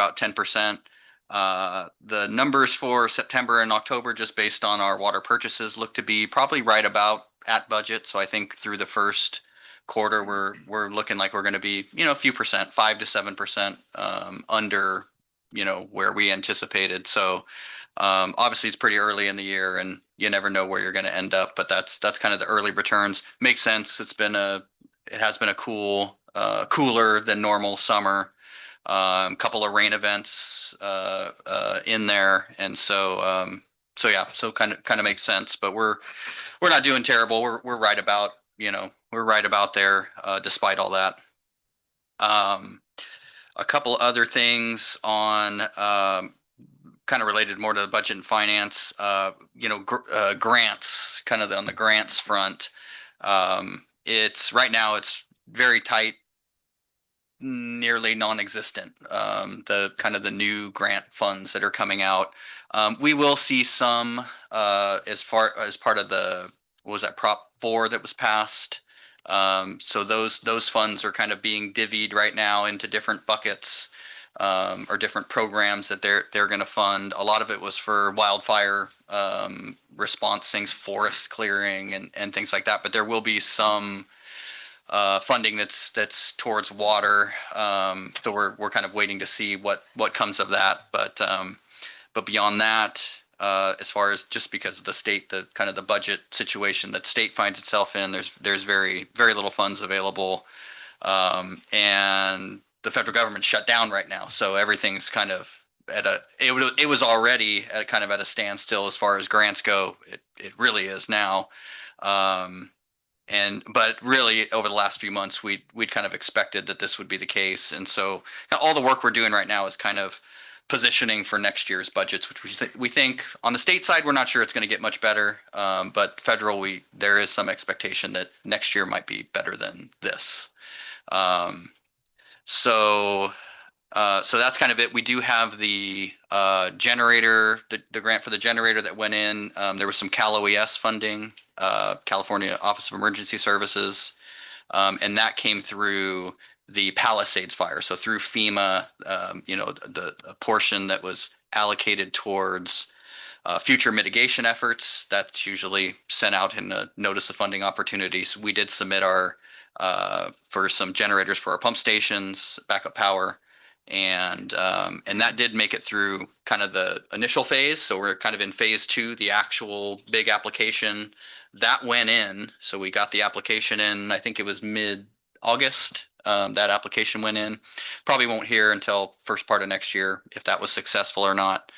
about 10%. The numbers for September and October, just based on our water purchases, look to be probably right about at budget. So I think through the first quarter, we're looking like we're going to be, a few percent, 5 to 7% under, where we anticipated. So obviously it's pretty early in the year, and you never know where you're going to end up. But that's kind of the early returns. Makes sense. It has been a cooler than normal summer. Couple of rain events in there, and so yeah, so kind of makes sense. But we're not doing terrible. We're right about we're right about there despite all that. Um, a couple other things on kind of related more to the budget and finance. Grants, kind of on the grants front. It's right now it's very tight, nearly non-existent. The kind of the new grant funds that are coming out. We will see some as part of the what was that Prop 4 that was passed. So those funds are kind of being divvied right now into different buckets or different programs that they're going to fund. A lot of it was for wildfire response things, forest clearing and things like that. But there will be some funding that's towards water. So we're kind of waiting to see what comes of that. But beyond that, as far as just because of the state, the kind of the budget situation that state finds itself in, there's very very little funds available, and the federal government shut down right now, so everything's kind of it was already at kind of at a standstill as far as grants go. It really is now. But really over the last few months we'd kind of expected that this would be the case, and so all the work we're doing right now is kind of positioning for next year's budgets, which we think on the state side we're not sure it's going to get much better, but federal there is some expectation that next year might be better than this. Um, so so that's kind of it. We do have the generator, the grant for the generator that went in. There was some Cal OES funding, California Office of Emergency Services, and that came through the Palisades fire. So through FEMA, the portion that was allocated towards future mitigation efforts, that's usually sent out in a notice of funding opportunities. We did submit our for some generators for our pump stations, backup power, and that did make it through kind of the initial phase. So we're kind of in phase 2, the actual big application that went in. So we got the application in, I think it was mid-August. That application went in. Probably won't hear until first part of next year if that was successful or not.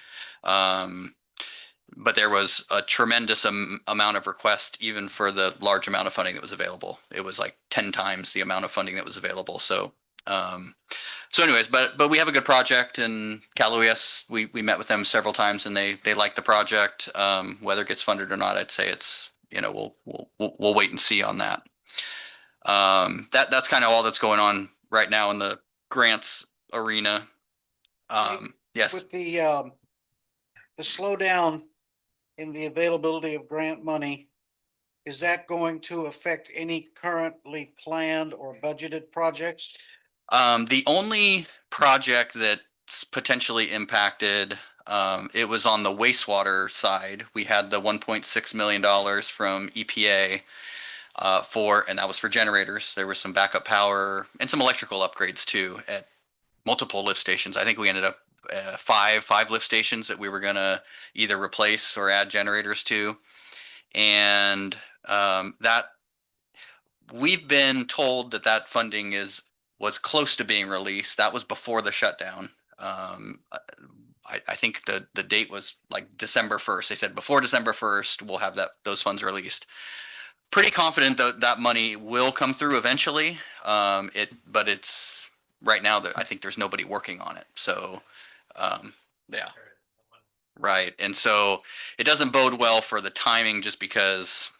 But there was a tremendous amount of requests, even for the large amount of funding that was available. It was like 10 times the amount of funding that was available. So anyways, but we have a good project, and Cal OES, we met with them several times, and they like the project. Whether it gets funded or not, I'd say it's we'll wait and see on that. That's kind of all that's going on right now in the grants arena. Yes. With the slowdown in the availability of grant money, is that going to affect any currently planned or budgeted projects? The only project that's potentially impacted, it was on the wastewater side. We had the $1.6 million from EPA and that was for generators. There was some backup power and some electrical upgrades too at multiple lift stations. I think we ended up five lift stations that we were going to either replace or add generators to. And that we've been told that funding was close to being released. That was before the shutdown. I think the date was like December 1st. They said before December 1st, we'll have those funds released. Pretty confident that money will come through eventually. But it's right now that I think there's nobody working on it. So, yeah. Right. And so it doesn't bode well for the timing, just because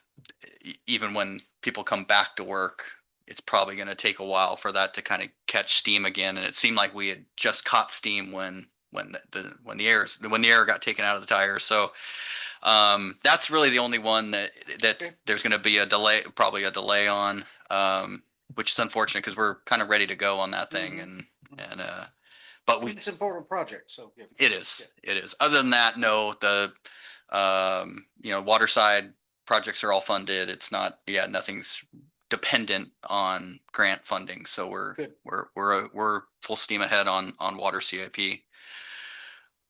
even when people come back to work, it's probably going to take a while for that to kind of catch steam again. And it seemed like we had just caught steam when the air got taken out of the tires. So that's really the only one that there's going to be probably a delay on, which is unfortunate because we're kind of ready to go on that thing. And but we, It's an important project, so. Yeah. it is. Other than that, no, water side projects are all funded. It's not, yeah, nothing's dependent on grant funding. So Good. we're full steam ahead on water CIP.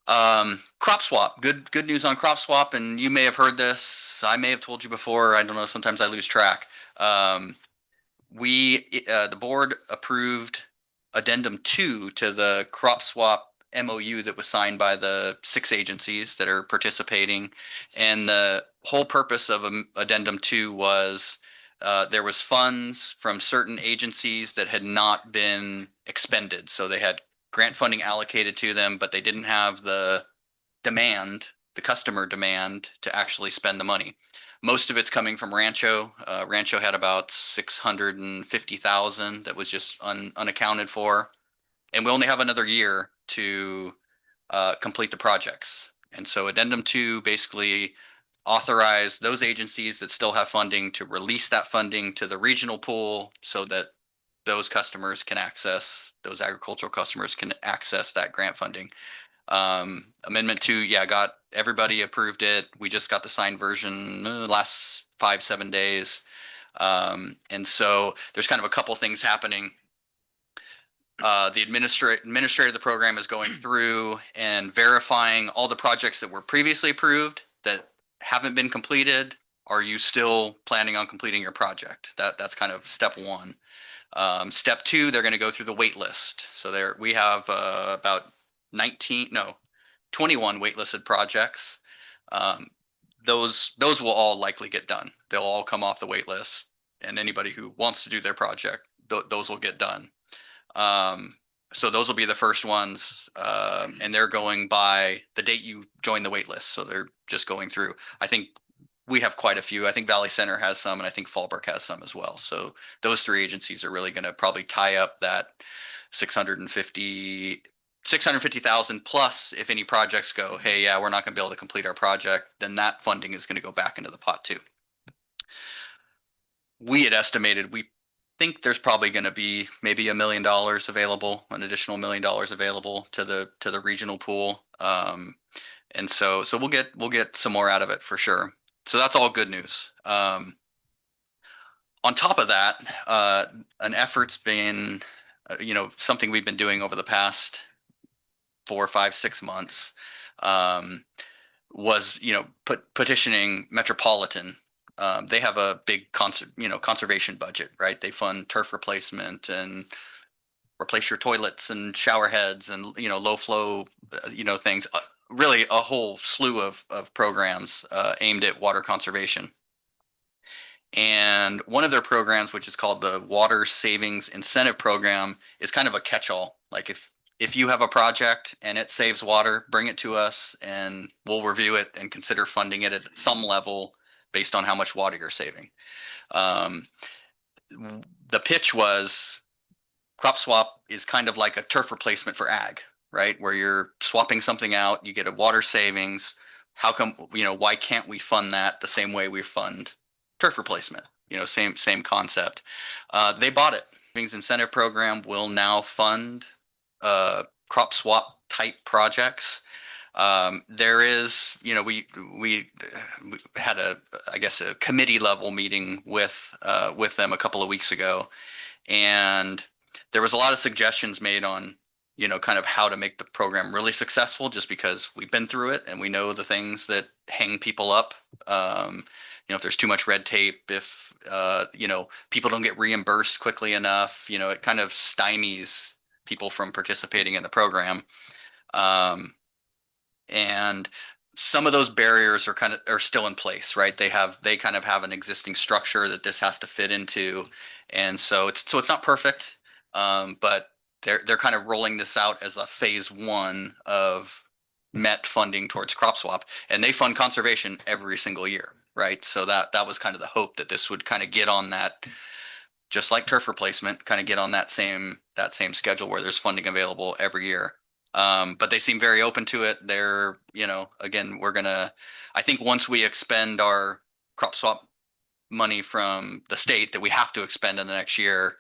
Crop swap, good news on crop swap. And you may have heard this. I may have told you before. I don't know. Sometimes I lose track. The board approved addendum 2 to the crop swap MOU that was signed by the 6 agencies that are participating. And the whole purpose of addendum 2 was there was funds from certain agencies that had not been expended. So they had grant funding allocated to them, but they didn't have the customer demand to actually spend the money. Most of it's coming from Rancho. Rancho had about 650,000 that was just unaccounted for. And we only have another year to complete the projects. And so addendum 2 basically authorized those agencies that still have funding to release that funding to the regional pool so that those agricultural customers can access that grant funding. Amendment 2, yeah, got everybody approved it. We just got the signed version the last 5-7 days. And so there's kind of a couple things happening. The administrator of the program is going through and verifying all the projects that were previously approved that haven't been completed. Are you still planning on completing your project? That's kind of step 1. Step 2, they're going to go through the wait list. So we have about 21 waitlisted projects. Those will all likely get done. They'll all come off the wait list, and anybody who wants to do their project, those will get done. So those will be the first ones, and they're going by the date you join the wait list. So they're just going through. I think we have quite a few. I think Valley Center has some, and I think Fallbrook has some as well. So those 3 agencies are really going to probably tie up that 650,000 plus. If any projects go, hey, yeah, we're not going to be able to complete our project, then that funding is going to go back into the pot too. We had estimated, we think there's probably going to be maybe $1 million available, an additional $1 million available to the regional pool. And so we'll get some more out of it for sure. So that's all good news. On top of that, an effort's been, something we've been doing over the past 4, 5, 6 months, was, petitioning Metropolitan. They have a big conservation budget, right? They fund turf replacement and replace your toilets and shower heads and, low flow, things. Really a whole slew of programs aimed at water conservation. And one of their programs, which is called the Water Savings Incentive Program, is kind of a catch-all. Like if you have a project and it saves water, bring it to us and we'll review it and consider funding it at some level based on how much water you're saving. The pitch was crop swap is kind of like a turf replacement for ag, right? Where you're swapping something out, you get a water savings. How come, why can't we fund that the same way we fund turf replacement? Same concept. They bought it. Savings Incentive Program will now fund crop swap type projects. There is, we had a committee level meeting with them a couple of weeks ago, and there was a lot of suggestions made on, kind of how to make the program really successful, just because we've been through it and we know the things that hang people up. If there's too much red tape, if, people don't get reimbursed quickly enough, it kind of stymies people from participating in the program. And some of those barriers are still in place, right? They kind of have an existing structure that this has to fit into. And so it's not perfect. But they're kind of rolling this out as a phase 1 of MET funding towards crop swap, and they fund conservation every single year, right? So that was kind of the hope that this would kind of get on that, just like turf replacement, kind of get on that same schedule where there's funding available every year. But they seem very open to it. They're, again, I think once we expend our crop swap money from the state that we have to expend in the next year,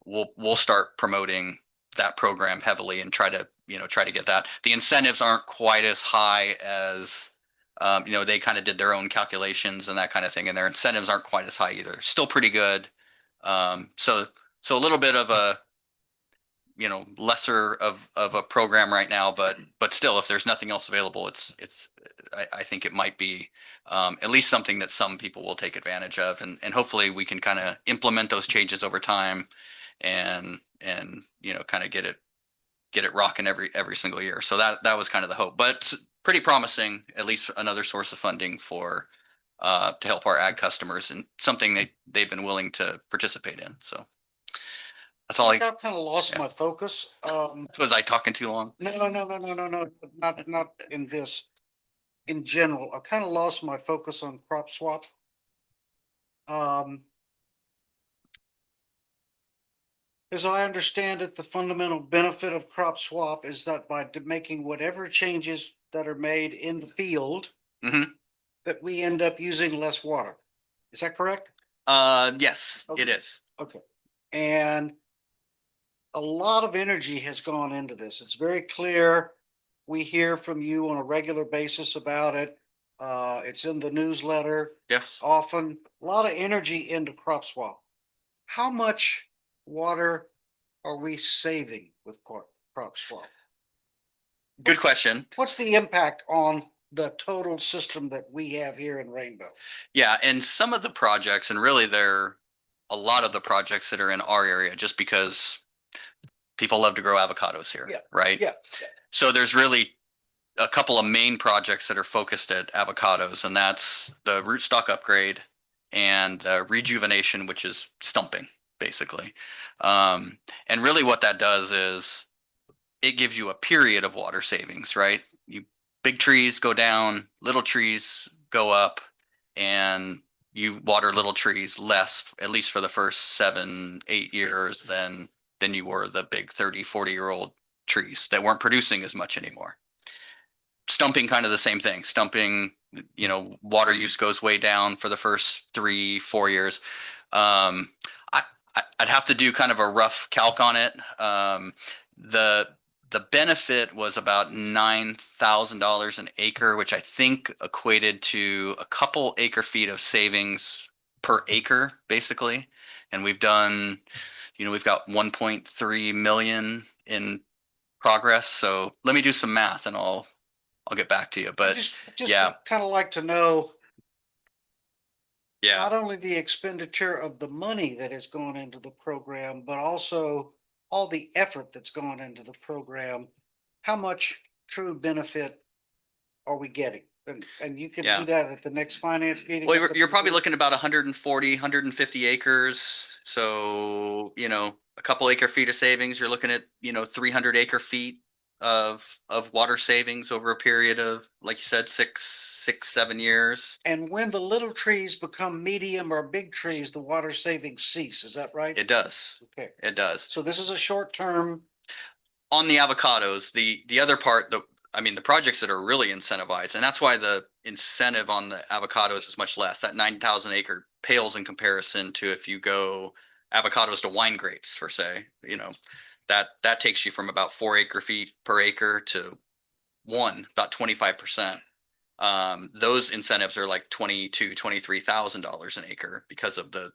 we'll start promoting that program heavily and try to, try to get that. The incentives aren't quite as high as, they kind of did their own calculations and that kind of thing, and their incentives aren't quite as high either. Still pretty good. So a little bit of a, lesser of a program right now, but still, if there's nothing else available, I think it might be at least something that some people will take advantage of, and hopefully we can kind of implement those changes over time, and kind of get it rocking every single year. So that was kind of the hope, but pretty promising, at least another source of funding for to help our ag customers, and something they've been willing to participate in. So that's all. I've kind of lost yeah. my focus. Was I talking too long? No, not in this. In general, I kind of lost my focus on crop swap. As I understand it, the fundamental benefit of crop swap is that by making whatever changes that are made in the field, Mhm. that we end up using less water. Is that correct? Yes, Okay. it is. Okay. And a lot of energy has gone into this. It's very clear. We hear from you on a regular basis about it. It's in the newsletter Yes. often. A lot of energy into crop swap. How much water are we saving with crop swap? Good question. What's the impact on the total system that we have here in Rainbow? Yeah, and some of the projects, and really a lot of the projects that are in our area, just because people love to grow avocados here, Yeah. right? Yeah. So there's really a couple of main projects that are focused at avocados, and that's the rootstock upgrade and rejuvenation, which is stumping, basically. And really what that does is it gives you a period of water savings, right? Big trees go down, little trees go up, and you water little trees less, at least for the first 7, 8 years, than you were the big 30, 40-year-old trees that weren't producing as much anymore. Stumping, kind of the same thing. Stumping, water use goes way down for the first 3, 4 years. I'd have to do kind of a rough calc on it. The benefit was about $9,000 an acre, which I think equated to a couple acre feet of savings per acre, basically. And we've done, we've got 1.3 million in progress. So let me do some math, and I'll get back to you. But Just yeah. kind of like to know yeah, not only the expenditure of the money that has gone into the program, but also all the effort that's gone into the program. How much true benefit are we getting? And you can Yeah. do that at the next finance meeting. Well, That's up you're to probably you. looking at about 140, 150 acres. So, a couple acre feet of savings, you're looking at, 300 acre feet of water savings over a period of, like you said, 6, 7 years. And when the little trees become medium or big trees, the water savings cease. Is that right? It does. Okay. It does. So this is a short term. On the avocados, the other part, the projects that are really incentivized, and that's why the incentive on the avocados is much less. That 9,000 acre pales in comparison to if you go avocados to wine grapes, per se. That takes you from about 4 acre feet per acre to about 25%. Those incentives are like $22,000-$23,000 an acre because of the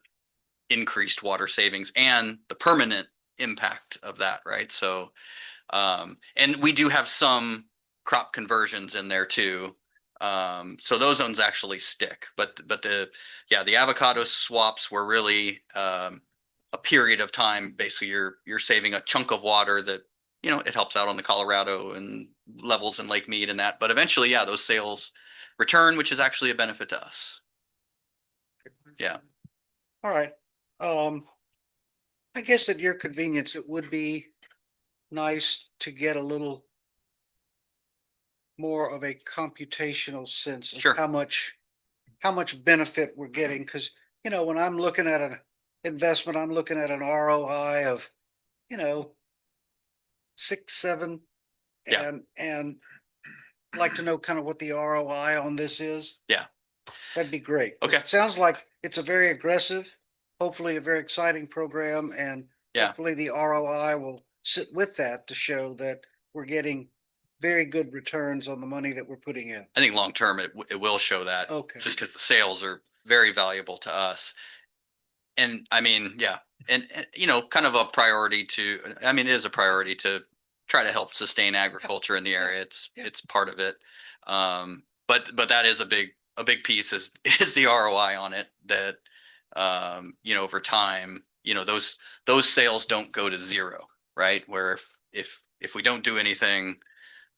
increased water savings and the permanent impact of that, right? So and we do have some crop conversions in there too. So those ones actually stick, but the avocado swaps were really a period of time. Basically, you're saving a chunk of water that it helps out on the Colorado and levels in Lake Mead and that. But eventually, yeah, those sales return, which is actually a benefit to us. Yeah. All right. I guess at your convenience, it would be nice to get a little more of a computational sense of Sure. how much benefit we're getting. Because, when I'm looking at an investment, I'm looking at an ROI of, 6, 7, Yeah. and I'd like to know kind of what the ROI on this is. Yeah. That'd be great. Okay. It sounds like it's a very aggressive, hopefully a very exciting program, and Yeah. hopefully the ROI will sit with that to show that we're getting very good returns on the money that we're putting in. I think long term, it will show that. Okay. Just because the sales are very valuable to us. And I mean, yeah, and you know, kind of a priority to, I mean, it is a priority to try to help sustain agriculture in the area. It's part of it. But that is a big piece is the ROI on it that, you know, over time, you know, those sales don't go to zero, right? Where if we don't do anything,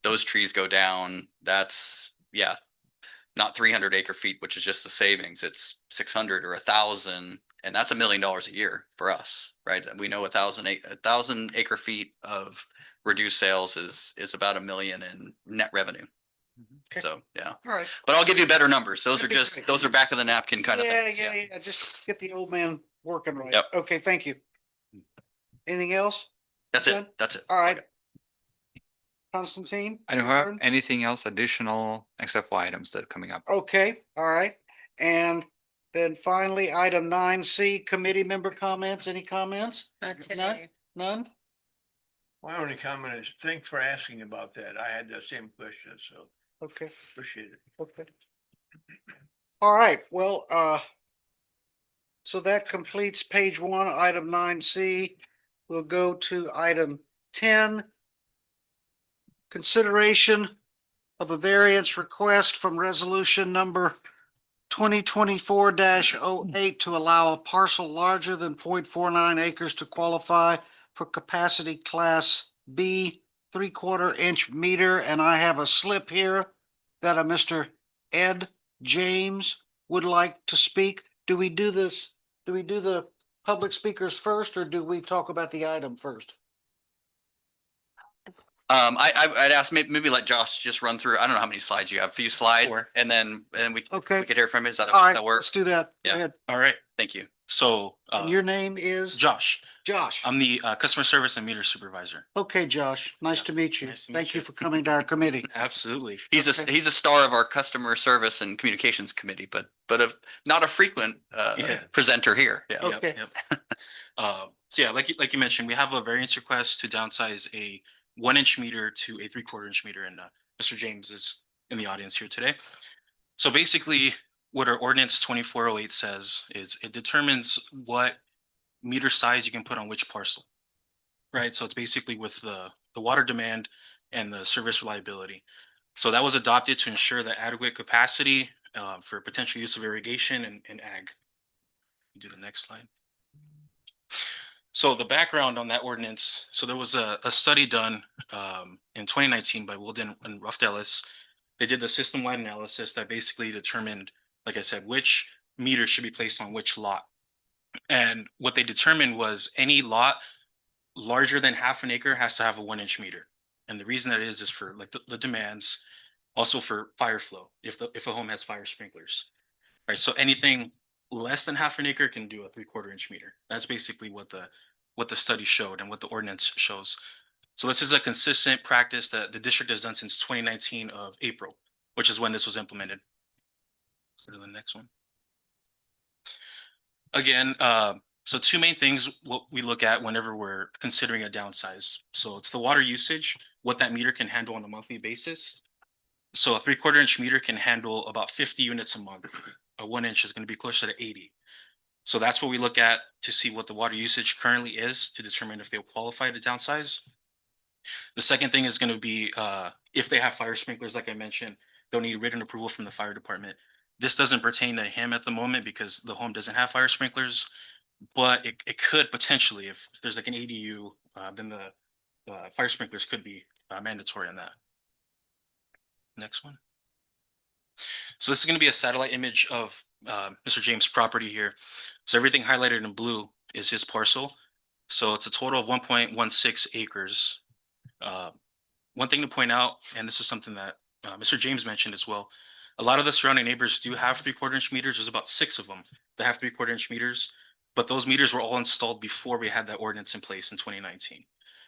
those trees go down. That's, yeah, not 300 acre feet, which is just the savings. It's 600 or 1,000, and that's $1 million a year for us, right? We know 1,000 acre feet of reduced sales is about $1 million in net revenue. Okay. So yeah, All right. but I'll give you better numbers. Those are That'd be just great. those are back of the napkin kind of Yeah, things. yeah. Just get the old man working right. Yep. Okay, thank you. Anything else? That's Done? it. That's it. All right. Okay. Constantine? I don't have Vern? anything else additional except for items that are coming up. Okay, all right. And then finally, item 9C, committee member comments. Any comments? Not None? today. None? My only comment is, thanks for asking about that. I had the same question, so Okay, appreciate it. okay. All right, well, so that completes page 1, item 9C. We'll go to item 10. Consideration of a variance request from resolution number 2024-08 to allow a parcel larger than 0.49 acres to qualify for capacity class B 3/4 inch meter. And I have a slip here that a Mr. Ed James would like to speak. Do we do this? Do we do the public speakers first, or do we talk about the item first? I'd ask maybe let Josh just run through. I don't know how many slides you have. A few slides, Four. and then we Okay, could hear from him. Is that all right, that let's works? do that. Go Yeah. ahead. All right. Thank you. So And your name is? Josh, Josh. I'm the customer service and meter supervisor. Okay, Josh, nice Yeah, to meet you. nice to meet Thank you you. for coming to our committee. Absolutely. He's Okay. he's a star of our customer service and communications committee, but not a frequent Yeah. presenter here. Yeah. Yep, Okay. yep. So yeah, like you mentioned, we have a variance request to downsize a 1-inch meter to a 3/4 inch meter, and Mr. James is in the audience here today. So basically, what our ordinance 2408 says is it determines what meter size you can put on which parcel, right? So it's basically with the water demand and the service reliability. So that was adopted to ensure the adequate capacity for potential use of irrigation and ag. Do the next slide. So the background on that ordinance, so there was a study done in 2019 by Wilden and Ruft Ellis. They did the system-wide analysis that basically determined, like I said, which meter should be placed on which lot. And what they determined was any lot larger than half an acre has to have a 1-inch meter. And the reason that is for like the demands, also for fire flow, if a home has fire sprinklers. Right, so anything less than half an acre can do a 3/4 inch meter. That's basically what the study showed and what the ordinance shows. So this is a consistent practice that the district has done since 2019 of April, which is when this was implemented. Go to the next one. Again, so two main things what we look at whenever we're considering a downsize. So it's the water usage, what that meter can handle on a monthly basis. So a 3/4 inch meter can handle about 50 units a month. A 1-inch is going to be closer to 80. So that's what we look at to see what the water usage currently is to determine if they'll qualify to downsize. The second thing is going to be if they have fire sprinklers, like I mentioned, they'll need written approval from the fire department. This doesn't pertain to him at the moment because the home doesn't have fire sprinklers, but it could potentially, if there's like an ADU, then the fire sprinklers could be mandatory on that. Next one. So this is going to be a satellite image of Mr. James' property here. So everything highlighted in blue is his parcel. So it's a total of 1.16 acres. One thing to point out, and this is something that Mr. James mentioned as well, a lot of the surrounding neighbors do have 3/4 inch meters. There's about 6 of them that have 3/4 inch meters, but those meters were all installed before we had that ordinance in place in 2019.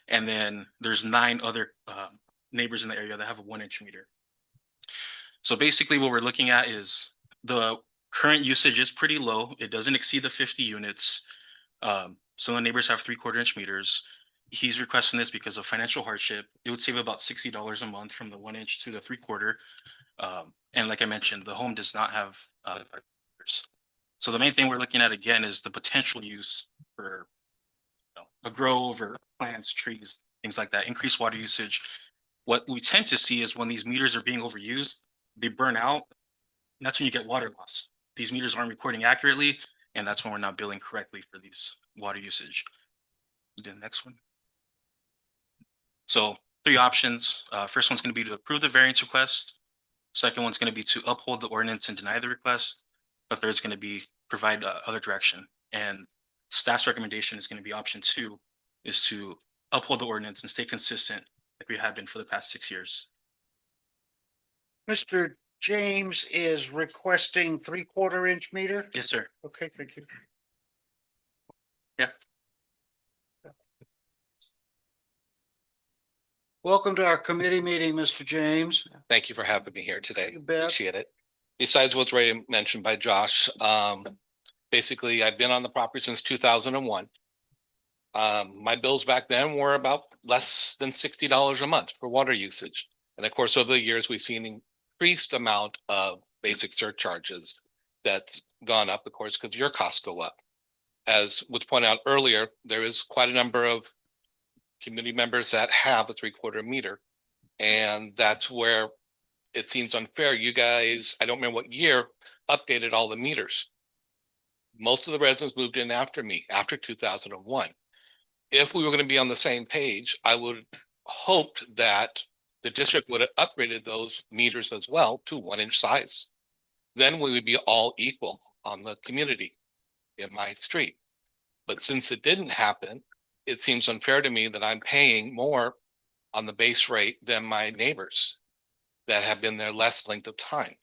And then there's 9 other neighbors in the area that have a 1-inch meter. So basically what we're looking at is the current usage is pretty low. It doesn't exceed the 50 units. Some of the neighbors have 3/4 inch meters. he's requesting this because of financial hardship. It would save about $60 a month from the 1 inch to the 3/4. And like I mentioned, the home does not have so the main thing we're looking at again is the potential use for a grove or plants, trees, things like that, increased water usage. What we tend to see is when these meters are being overused, they burn out. And that's when you get water loss. These meters aren't recording accurately, and that's when we're not billing correctly for these water usage. The next one. So 3 options. First one's going to be to approve the variance request. Second one's going to be to uphold the ordinance and deny the request. The third's going to be provide other direction. And staff's recommendation is going to be option 2, is to uphold the ordinance and stay consistent like we have been for the past 6 years. Mr. James is requesting 3/4 inch meter? Yes, sir. Okay, thank you. Yeah. Welcome to our committee meeting, Mr. James. Thank you for having me here today. You bet. Appreciate it. Besides what's already mentioned by Josh, basically, I've been on the property since 2001. My bills back then were about less than $60 a month for water usage. And of course, over the years, we've seen increased amount of basic surcharges that's gone up, of course, because your costs go up. As was pointed out earlier, there is quite a number of community members that have a 3/4 meter. And that's where it seems unfair. You guys, I don't remember what year, updated all the meters. Most of the residents moved in after me, after 2001. If we were going to be on the same page, I would hoped that the district would have upgraded those meters as well to 1 inch size. Then we would be all equal on the community in my street. But since it didn't happen, it seems unfair to me that I'm paying more on the base rate than my neighbors that have been there less length of time.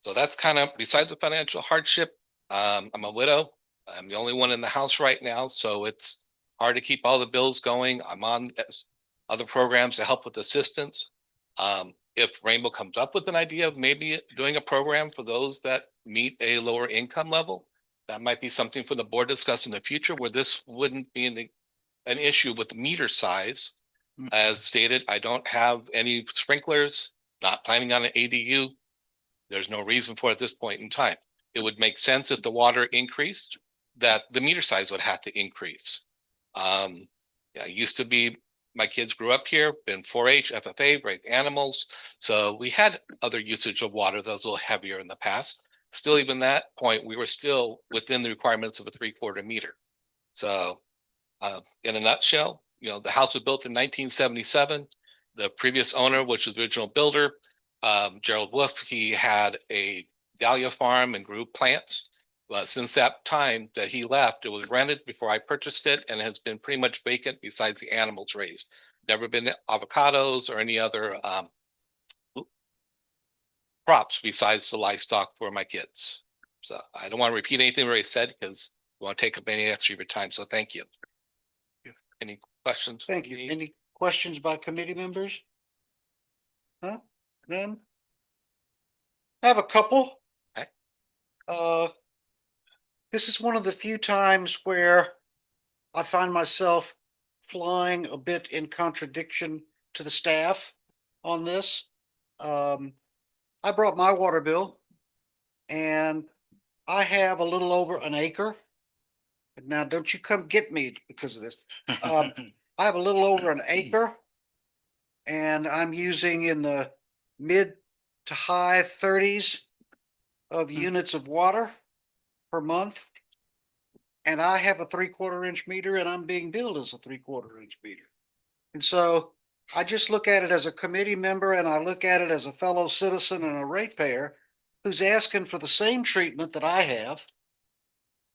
So that's kind of, besides the financial hardship, I'm a widow. I'm the only one in the house right now, so it's hard to keep all the bills going. I'm on other programs to help with assistance. If Rainbow comes up with an idea of maybe doing a program for those that meet a lower income level, that might be something for the board to discuss in the future, where this wouldn't be an issue with meter size. As stated, I don't have any sprinklers, not planning on an ADU. There's no reason for it at this point in time. It would make sense if the water increased, that the meter size would have to increase. Yeah, it used to be, my kids grew up here, been 4-H, FFA, raised animals. So we had other usage of water that was a little heavier in the past. Still, even that point, we were still within the requirements of a 3/4 meter. So in a nutshell, the house was built in 1977. The previous owner, which was the original builder, Gerald Wolf, he had a dahlia farm and grew plants. But since that time that he left, it was rented before I purchased it and has been pretty much vacant besides the animals raised. Never been avocados or any other crops besides the livestock for my kids. So I don't want to repeat anything I already said because I want to take up any extra of your time. So thank you. Any questions? Thank you. Any questions by committee members? Huh? None? I have a couple. Okay. This is one of the few times where I find myself flying a bit in contradiction to the staff on this. I brought my water bill and I have a little over an acre. Now, don't you come get me because of this. I have a little over an acre and I'm using in the mid to high 30s of units of water per month. And I have a 3/4 inch meter and I'm being billed as a 3/4 inch meter. And so I just look at it as a committee member and I look at it as a fellow citizen and a ratepayer who's asking for the same treatment that I have.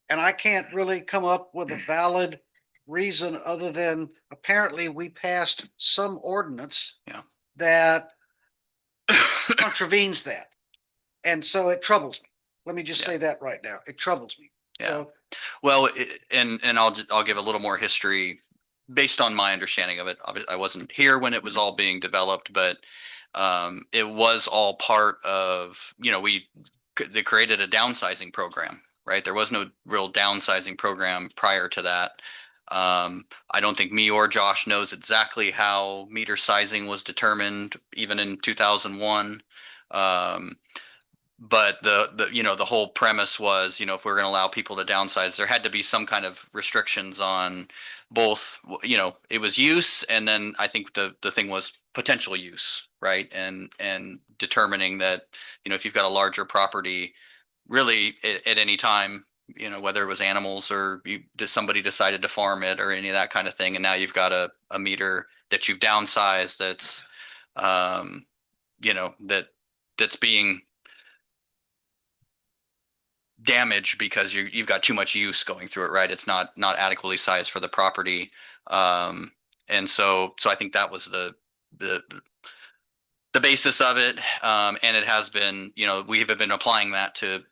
And I can't really come up with a valid reason other than apparently we passed some ordinance Yeah. that contravenes that. And so it troubles me. Let me just Yeah. say that right now. It troubles me. Yeah. So, Well, and I'll give a little more history based on my understanding of it. I wasn't here when it was all being developed, but it was all part of, they created a downsizing program, right? There was no real downsizing program prior to that. I don't think me or Josh knows exactly how meter sizing was determined even in 2001. But the whole premise was, if we're going to allow people to downsize, there had to be some kind of restrictions on both, it was use, and then I think the thing was potential use, right? And determining that, if you've got a larger property, really at any time, whether it was animals or somebody decided to farm it or any of that kind of thing, and now you've got a meter that you've downsized that's, that's being damaged because you've got too much use going through it, right? It's not adequately sized for the property. And so I think that was the basis of it. And it has been, we have been applying that to,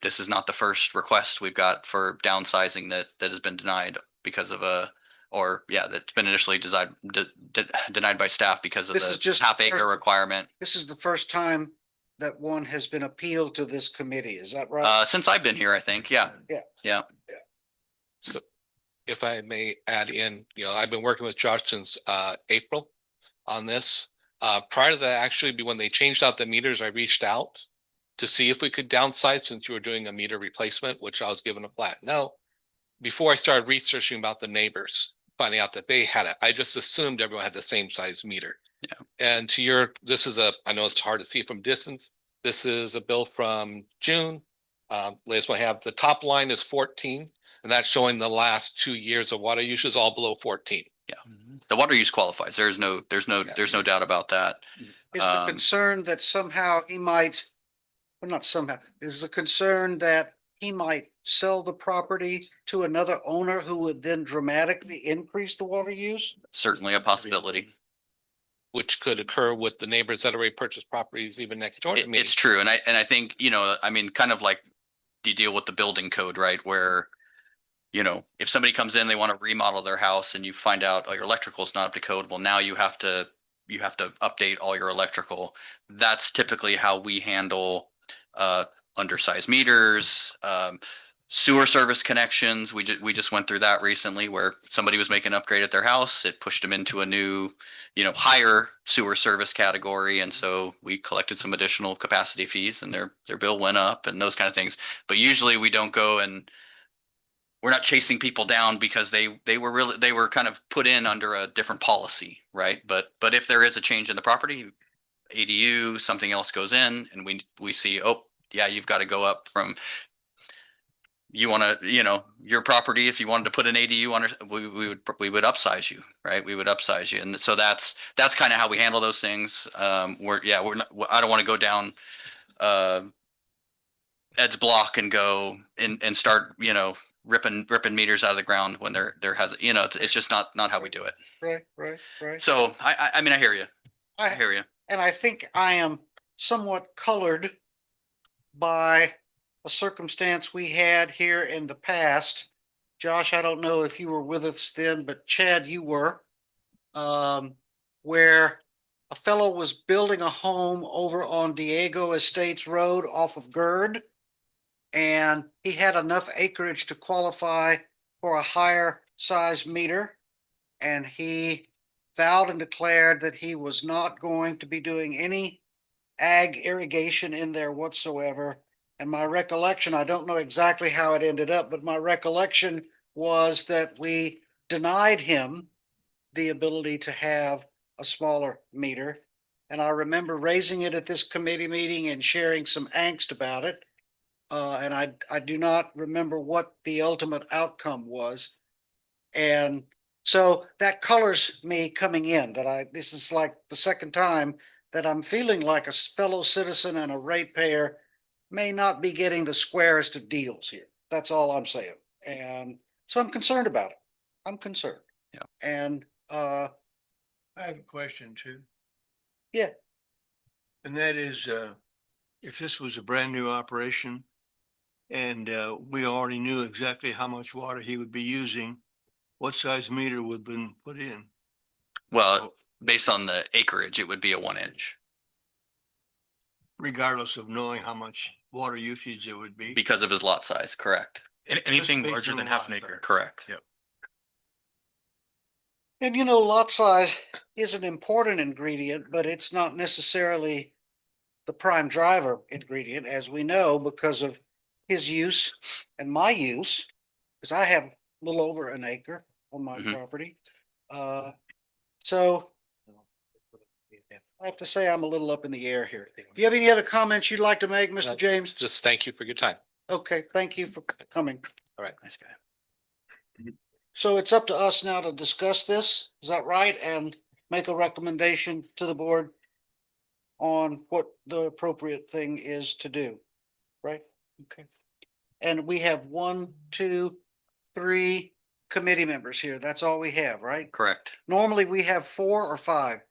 this is not the first request we've got for downsizing that has been denied because of that's been initially denied by staff because of This is the just half acre requirement. This is the first time that one has been appealed to this committee. Is that right? Since I've been here, I think, yeah. Yeah. Yeah. So if I may add in, I've been working with Josh since April on this. Prior to that, actually, when they changed out the meters, I reached out to see if we could downsize since you were doing a meter replacement, which I was given a flat no. Before I started researching about the neighbors, finding out that they had it, I just assumed everyone had the same size meter. Yeah. And I know it's hard to see from distance. This is a bill from June. Latest one I have, the top line is 14, and that's showing the last 2 years of water use is all below 14. The water use qualifies. There's no doubt about that. Is the concern that somehow he might, well, not somehow, is the concern that he might sell the property to another owner who would then dramatically increase the water use? Certainly a possibility. Which could occur with the neighbors that already purchased properties even next door to me. It's true. And I think, kind of like you deal with the building code, right? Where, if somebody comes in, they want to remodel their house and you find out, your electrical is not up to code. Well, now you have to update all your electrical. That's typically how we handle, undersized meters, sewer service connections. We just went through that recently where somebody was making an upgrade at their house. It pushed them into a new, higher sewer service category. And so we collected some additional capacity fees and their bill went up and those kind of things. But usually we don't go and we're not chasing people down because they were kind of put in under a different policy, right? But if there is a change in the property, ADU, something else goes in and we see, oh yeah, you've got to go up from, you want to, your property, if you wanted to put an ADU on it, we would upsize you, right? We would upsize you. And so that's kind of how we handle those things. We're not, I don't want to go down, Ed's block and go and start, ripping meters out of the ground when there has, it's just not how we do it. Right. So I mean, I hear you. I hear you. And I think I am somewhat colored by a circumstance we had here in the past. Josh, I don't know if you were with us then, but Chad, you were, where a fellow was building a home over on Diego Estates Road off of Gerd. And he had enough acreage to qualify for a higher size meter. And he vowed and declared that he was not going to be doing any ag irrigation in there whatsoever. And my recollection, I don't know exactly how it ended up, but my recollection was that we denied him the ability to have a smaller meter. And I remember raising it at this committee meeting and sharing some angst about it. And I do not remember what the ultimate outcome was. And so that colors me coming in that this is like the second time that I'm feeling like a fellow citizen and a ratepayer may not be getting the squarest of deals here. That's all I'm saying. And so I'm concerned about it. I'm concerned. Yeah. And I have a question too. Yeah. And that is, if this was a brand new operation and we already knew exactly how much water he would be using, what size meter would have been put in? Well, based on the acreage, it would be a 1 inch Regardless of knowing how much water usage it would be. because of his lot size. Correct. Anything based larger on than the half an lot acre. Correct. Yep. And you know, lot size is an important ingredient, but it's not necessarily the prime driver ingredient, as we know, because of his use and my use. Because I have a little over an acre on my Mhm. property. So I have to say I'm a little up in the air here. Do you have any other comments you'd like to make, Mr. James? Just thank you for your time. Okay, thank you for coming. All right. Nice guy. So it's up to us now to discuss this, is that right? And make a recommendation to the board on what the appropriate thing is to do, right? Okay. And we have 1, 2, 3 committee members here. That's all we have, right? Correct. Normally we have 4 or 5.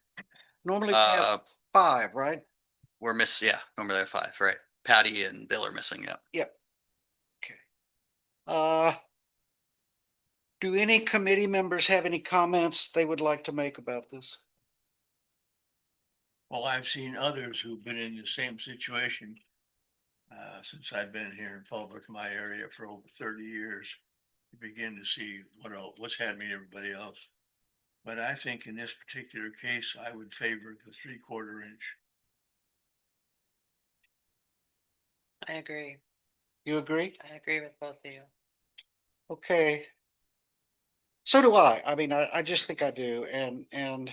Normally we Uh, have 5, right? yeah, remember there are 5, right? Patty and Bill are missing, yeah. Yep. Okay. Do any committee members have any comments they would like to make about this? Well, I've seen others who've been in the same situation. Since I've been here in Fallbrook, my area for over 30 years. You begin to see what's happening to everybody else. But I think in this particular case, I would favor the 3/4 inch. I agree. You agree? I agree with both of you. Okay. So do I. I mean, I just think I do. And I'm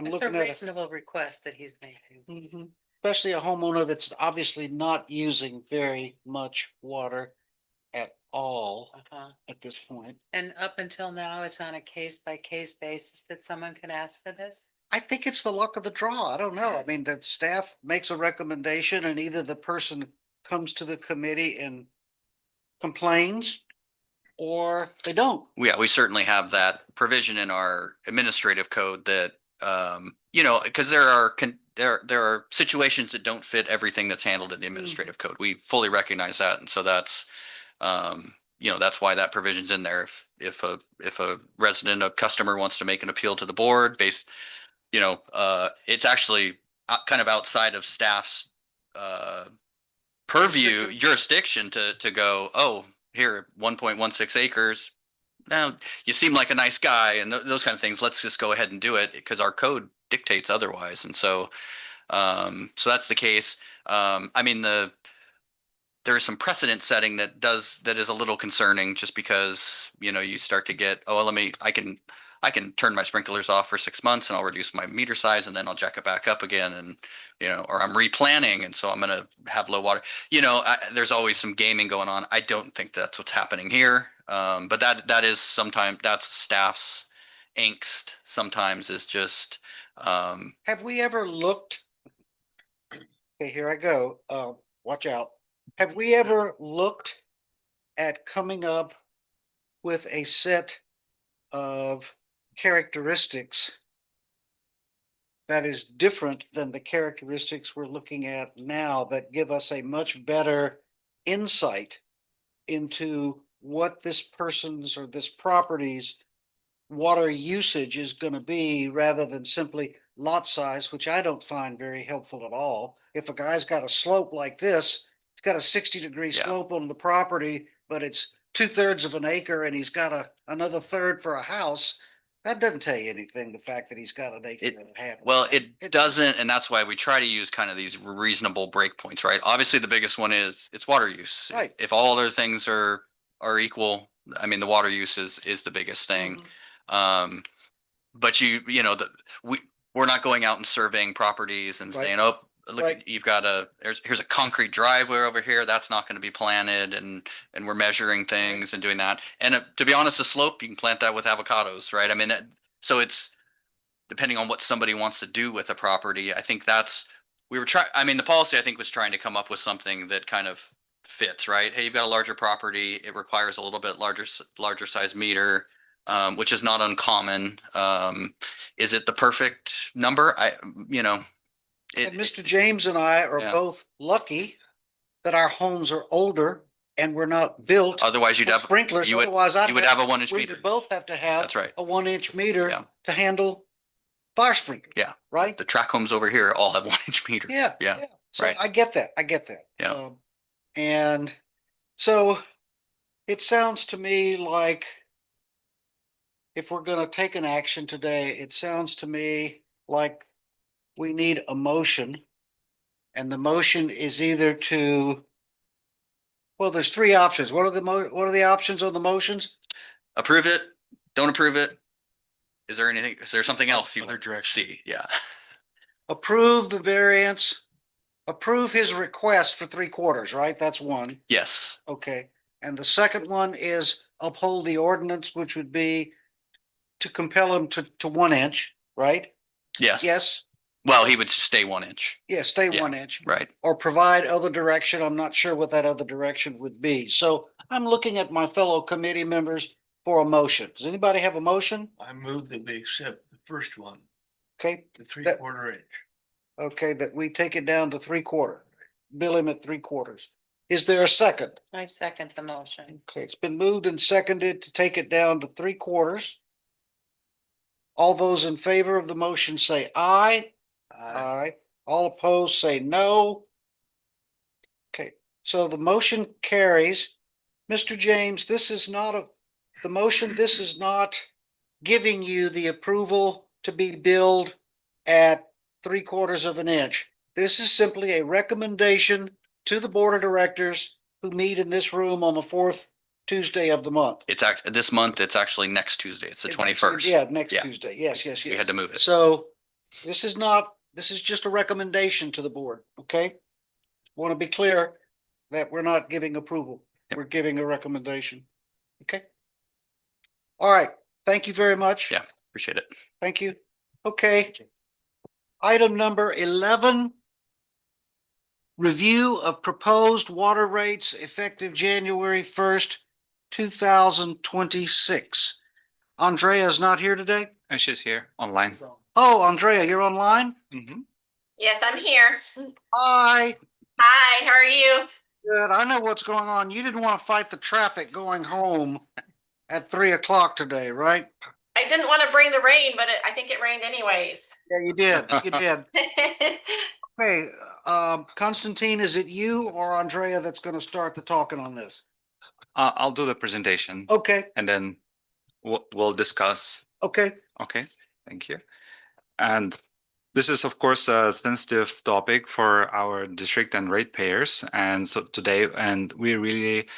It's a looking at, reasonable request that he's making. Mhm. Especially a homeowner that's obviously not using very much water at all Uh-huh. at this point. And up until now, it's on a case by case basis that someone can ask for this? I think it's the luck of the draw. I don't know. I mean, the staff makes a recommendation and either the person comes to the committee and complains or they don't. Yeah, we certainly have that provision in our administrative code that, because there are situations that don't fit everything that's handled in the administrative code. We fully recognize that. And so that's, that's why that provision's in there. If a resident, a customer wants to make an appeal to the board based, it's actually kind of outside of staff's, purview jurisdiction to go, oh, here, 1.16 acres. Now, you seem like a nice guy and those kind of things. Let's just go ahead and do it because our code dictates otherwise. And so, so that's the case. I mean, there is some precedent setting that is a little concerning just because, you start to get, oh, I can turn my sprinklers off for 6 months and I'll reduce my meter size and then I'll jack it back up again. And, or I'm replanning. And so I'm going to have low water, there's always some gaming going on. I don't think that's what's happening here. But that is sometimes that's staff's angst sometimes is just, Have we ever looked? Okay, here I go. Watch out. Have we ever looked at coming up with a set of characteristics that is different than the characteristics we're looking at now that give us a much better insight into what this person's or this property's water usage is going to be rather than simply lot size, which I don't find very helpful at all. If a guy's got a slope like this, he's got a 60-degree Yeah. slope on the property, but it's 2/3 of an acre and he's got another third for a house. That doesn't tell you anything, the fact that he's got an acre and a half. well, it doesn't, and that's why we try to use kind of these reasonable breakpoints, right? Obviously, the biggest one is it's water use. Right. If all other things are equal, I mean, the water use is the biggest thing. Mhm. But we're not going out and surveying properties and Right. saying, oh, look, Right. you've got here's a concrete driveway over here. That's not going to be planted. And we're measuring things and doing that. And to be honest, the slope, you can plant that with avocados, right? I mean, so it's depending on what somebody wants to do with a property. I think the policy I think was trying to come up with something that kind of fits, right? Hey, you've got a larger property. It requires a little bit larger size meter, which is not uncommon. Is it the perfect number? And Mr. James and I are Yeah. both lucky that our homes are older and we're not built Otherwise you'd with have, sprinklers. you would- Otherwise, you would have a 1-inch we meter. would both have to have That's right. a 1-inch meter Yeah. to handle fire sprinklers. Yeah. Right? The track homes over here all have 1-inch meters. Yeah. Yeah. So right. I get that. I get that. Yeah. And so it sounds to me like if we're gonna take an action today, it sounds to me like we need a motion. And the motion is either to, well, there's three options. What are the options on the motions? Approve it, don't approve it. Is there something else you Other want to direction. see? Yeah. Approve the variance, approve his request for 3/4, right? That's one. Yes, Okay. And the second one is uphold the ordinance, which would be to compel him to 1 inch, right? yes. Yes, Well, he would stay 1 inch, yeah, stay Yeah. 1 inch. right? Or provide other direction. I'm not sure what that other direction would be. So I'm looking at my fellow committee members for a motion. Does anybody have a motion? I move that we accept the first one, Okay, the 3/4 inch. okay, that we take it down to 3/4, bill him at 3/4. Is there a second? I second the motion. Okay, it's been moved and seconded to take it down to 3/4. All those in favor of the motion say aye. Aye. All opposed say no. Okay, so the motion carries. Mr. James, this is not the motion, this is not giving you the approval to be billed at 3/4 of an inch. This is simply a recommendation to the Board of Directors who meet in this room on the fourth Tuesday of the month. This month, it's actually next Tuesday. It's the 21st. Yeah, next Yeah. Tuesday. Yes, yes, We yes. had to move it. So this is not, this is just a recommendation to the board, okay? Want to be clear that we're not giving approval. Yep. We're giving a recommendation. Okay? All right. Thank you very much. Yeah. Appreciate it. Thank you. Okay. Item number 11. Review of proposed water rates effective January 1st, 2026. Andrea is not here today? And she's here online. Oh, Andrea, you're online? Mhm. Yes, I'm here. Hi. Hi, how are you? Good. I know what's going on. You didn't want to fight the traffic going home at 3 o'clock today, right? I didn't want to bring the rain, but I think it rained anyways. Yeah, you did. You did. Okay, Constantine, is it you or Andrea that's going to start the talking on this? I'll do the presentation Okay, and then we'll discuss. okay. Okay, thank you. And this is, of course, a sensitive topic for our district and ratepayers. And so today, and we really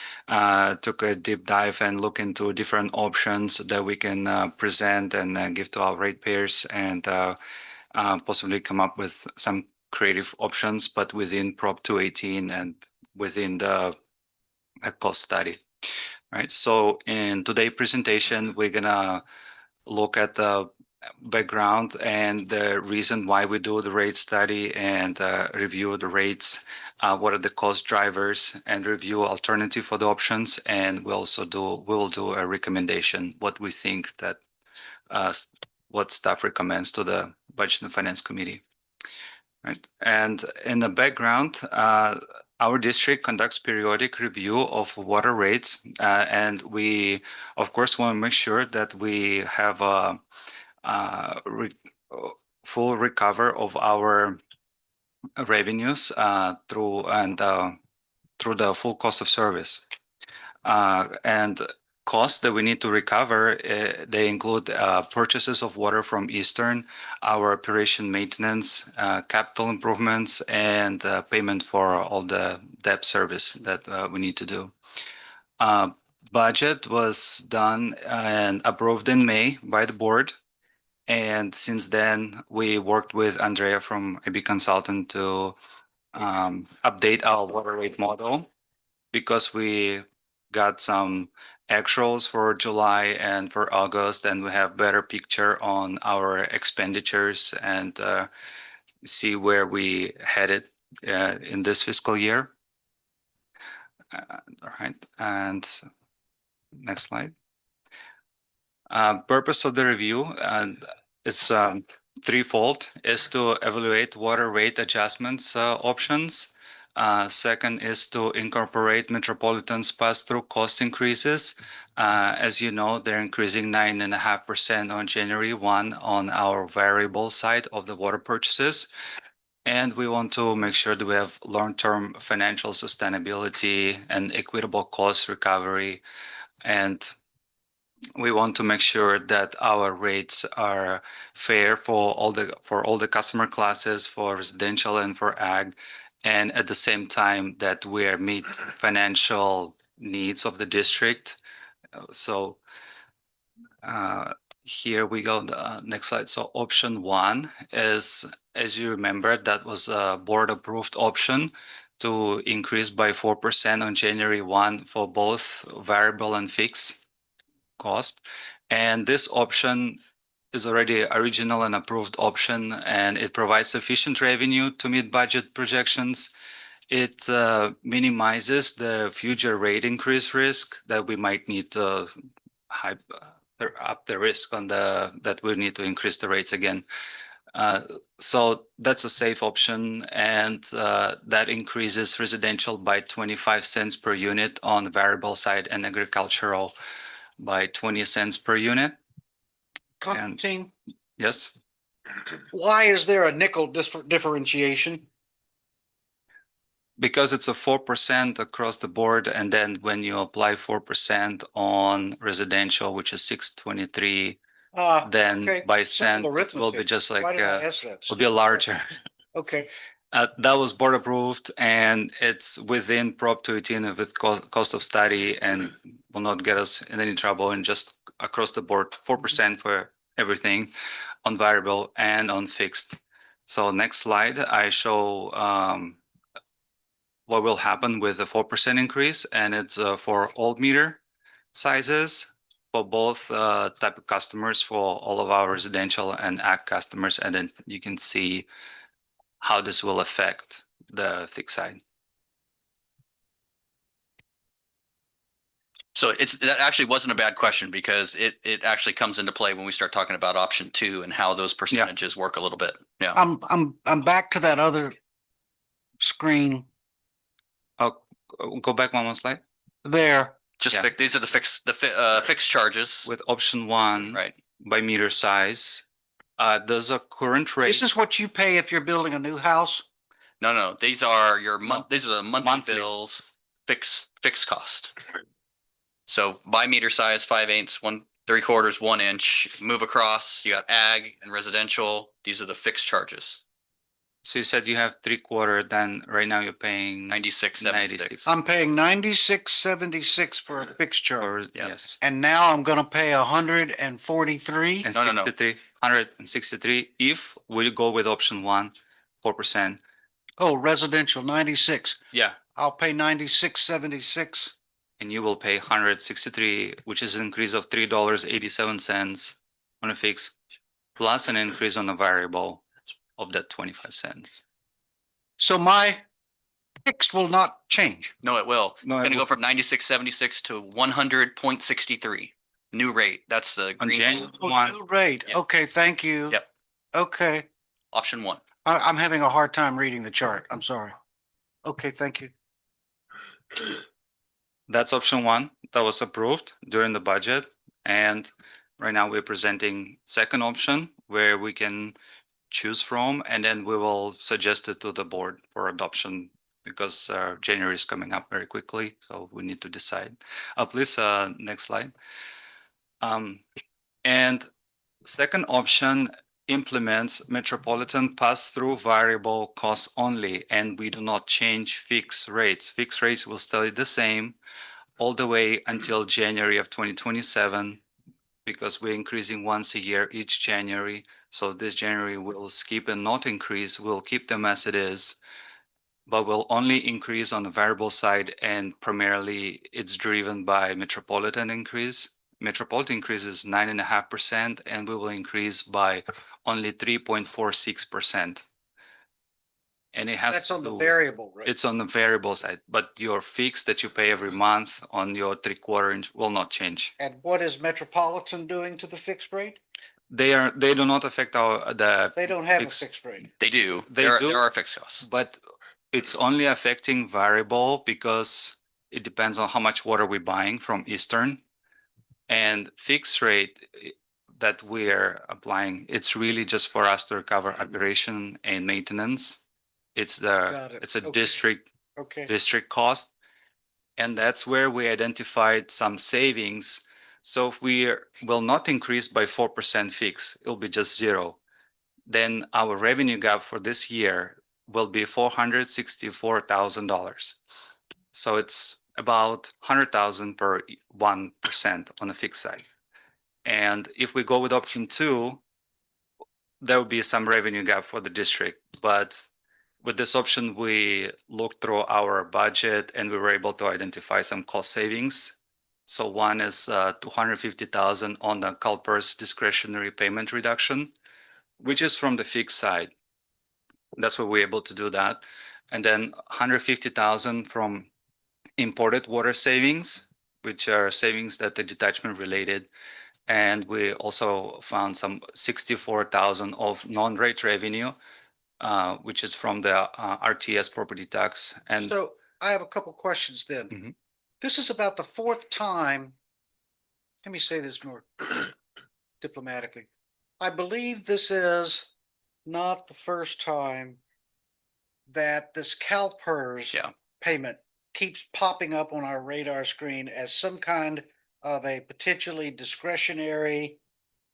took a deep dive and look into different options that we can present and give to our ratepayers and possibly come up with some creative options, but within Prop 218 and within the cost study. Right. So in today's presentation, we're gonna look at the background and the reason why we do the rate study and review the rates, what are the cost drivers, and review alternative for the options. And we will do a recommendation, what we think that what staff recommends to the Budget and Finance Committee. Right. And in the background, our district conducts periodic review of water rates, and we, of course, want to make sure that we have a full recover of our revenues through the full cost of service. And costs that we need to recover, they include purchases of water from Eastern, our operation maintenance, capital improvements, and payment for all the debt service that we need to do. Budget was done and approved in May by the board. And since then, we worked with Andrea from AB Consultant to update our water rate model because we got some actuals for July and for August, and we have better picture on our expenditures and see where we headed in this fiscal year. All right, and next slide. Purpose of the review is threefold: is to evaluate water rate adjustments options. Second is to incorporate Metropolitan's pass-through cost increases. As you know, they're increasing 9.5% on January 1 on our variable side of the water purchases. And we want to make sure that we have long-term financial sustainability and equitable cost recovery. And we want to make sure that our rates are fair for all the customer classes, for residential and for ag, and at the same time that we are meet financial needs of the district. So here we go, the next slide. So option one is, as you remember, that was a board approved option to increase by 4% on January 1 for both variable and fixed cost. And this option is already original and approved option, and it provides sufficient revenue to meet budget projections. It minimizes the future rate increase risk that we might need to up the risk on that we need to increase the rates again. So that's a safe option, and that increases residential by 25 cents per unit on the variable side and agricultural by 20 cents per unit. Constantine, Yes, why is there a nickel differentiation? because it's a 4% across the board, and then when you apply 4% on residential, which is 623, then Okay, by simple cent it will be arithmetic. just like Why did I ask that? will be larger. Okay, That was board approved, and it's within Prop 218 with cost of study, and will not get us in any trouble, and just across the board 4% for everything on variable and on fixed. So next slide, I show what will happen with the 4% increase, and it's for all meter sizes for both type of customers, for all of our residential and ag customers, and then you can see how this will affect the fixed side. So that actually wasn't a bad question, because it actually comes into play when we start talking about option two and how those percentages work a little bit. Yeah. I'm back to that other screen Oh, go back one more slide. there. Just Yeah. these are the fixed charges, With option one, right? by meter size, there's a current rate. This is what you pay if you're building a new house? No, these are No. these are the monthly Monthly. bills, fixed cost. So by meter size, 5/8, 1/3, 1 inch, move across, you got ag and residential. These are the fixed charges, So you said you have 3/4, then right now you're paying 96.76. I'm paying 96.76 for a fixed charge. or Yeah. yes. And now I'm gonna pay 143. And No. 163 if we go with option one, 4%. Oh, residential 96. Yeah. I'll pay 96.76. And you will pay 163, which is an increase of $3.87 on a fix, plus an increase on a variable of that 25 cents. So my fixed will not change. No, it will. No, It's it gonna go will. from 96.76 to 100.63. New rate. That's the On green January Oh, 1, new rate. Yeah. Okay, thank you. Yep. Okay, option one. I'm having a hard time reading the chart. I'm sorry. Okay, thank you. that's option one that was approved during the budget. And right now we're presenting second option where we can choose from, and then we will suggest it to the board for adoption, because January is coming up very quickly, so we need to decide. Please, next slide. And second option implements metropolitan pass-through variable costs only, and we do not change fixed rates. Fixed rates will stay the same all the way until January of 2027, because we're increasing once a year each January. So this January we'll skip and not increase. We'll keep them as it is, but we'll only increase on the variable side, and primarily it's driven by metropolitan increase. Metropolitan increase is 9.5%, and we will increase by only 3.46%. And it has That's to on the do- variable rate. It's on the variable side, but your fix that you pay every month on your 3/4 inch will not change. And what is Metropolitan doing to the fixed rate? They do not affect They don't have a Fixed. fixed rate. They do. They There do. are fixed costs. but it's only affecting variable because it depends on how much water we're buying from Eastern. And fixed rate that we're applying, it's really just for us to recover operation and maintenance. It's Got it. it's a Okay. district Okay, cost. And that's where we identified some savings So if we will not increase by 4% fix, it'll be just zero. Then our revenue gap for this year will be $464,000. So it's about 100,000 per 1% on the fixed side. And if we go with option two, there will be some revenue gap for the district. But with this option, we looked through our budget and we were able to identify some cost savings. So one is 250,000 on the CalPERS discretionary payment reduction, which is from the fixed side. That's where we're able to do that. And then 150,000 from imported water savings, which are savings that are detachment related. And we also found some 64,000 of non-rate revenue, which is from the RTS property tax. And So I have a couple questions then. Mhm. This is about the fourth time. Let me say this more diplomatically. I believe this is not the first time that this CalPERS Yeah. payment keeps popping up on our radar screen as some kind of a potentially discretionary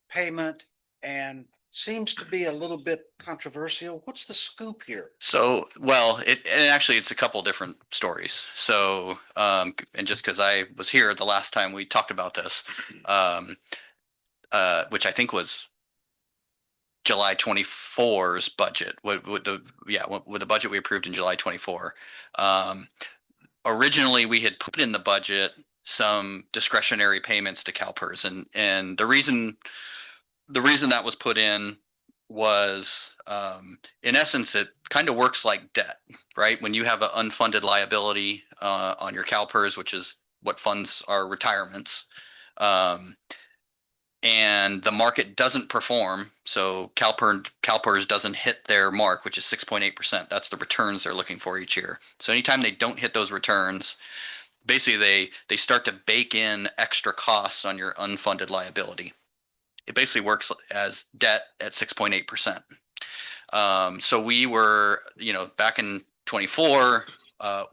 payment and seems to be a little bit controversial. What's the scoop here? So, well, and actually it's a couple different stories. So, and just because I was here the last time we talked about this, which I think was July 24's budget, with the budget we approved in July 24. Originally we had put in the budget some discretionary payments to CalPERS, and the reason that was put in was, in essence, it kind of works like debt, right? When you have an unfunded liability on your CalPERS, which is what funds our retirements, and the market doesn't perform, so CalPERS doesn't hit their mark, which is 6.8%. That's the returns they're looking for each year. So anytime they don't hit those returns, basically they start to bake in extra costs on your unfunded liability. It basically works as debt at 6.8%. So we were, back in 24,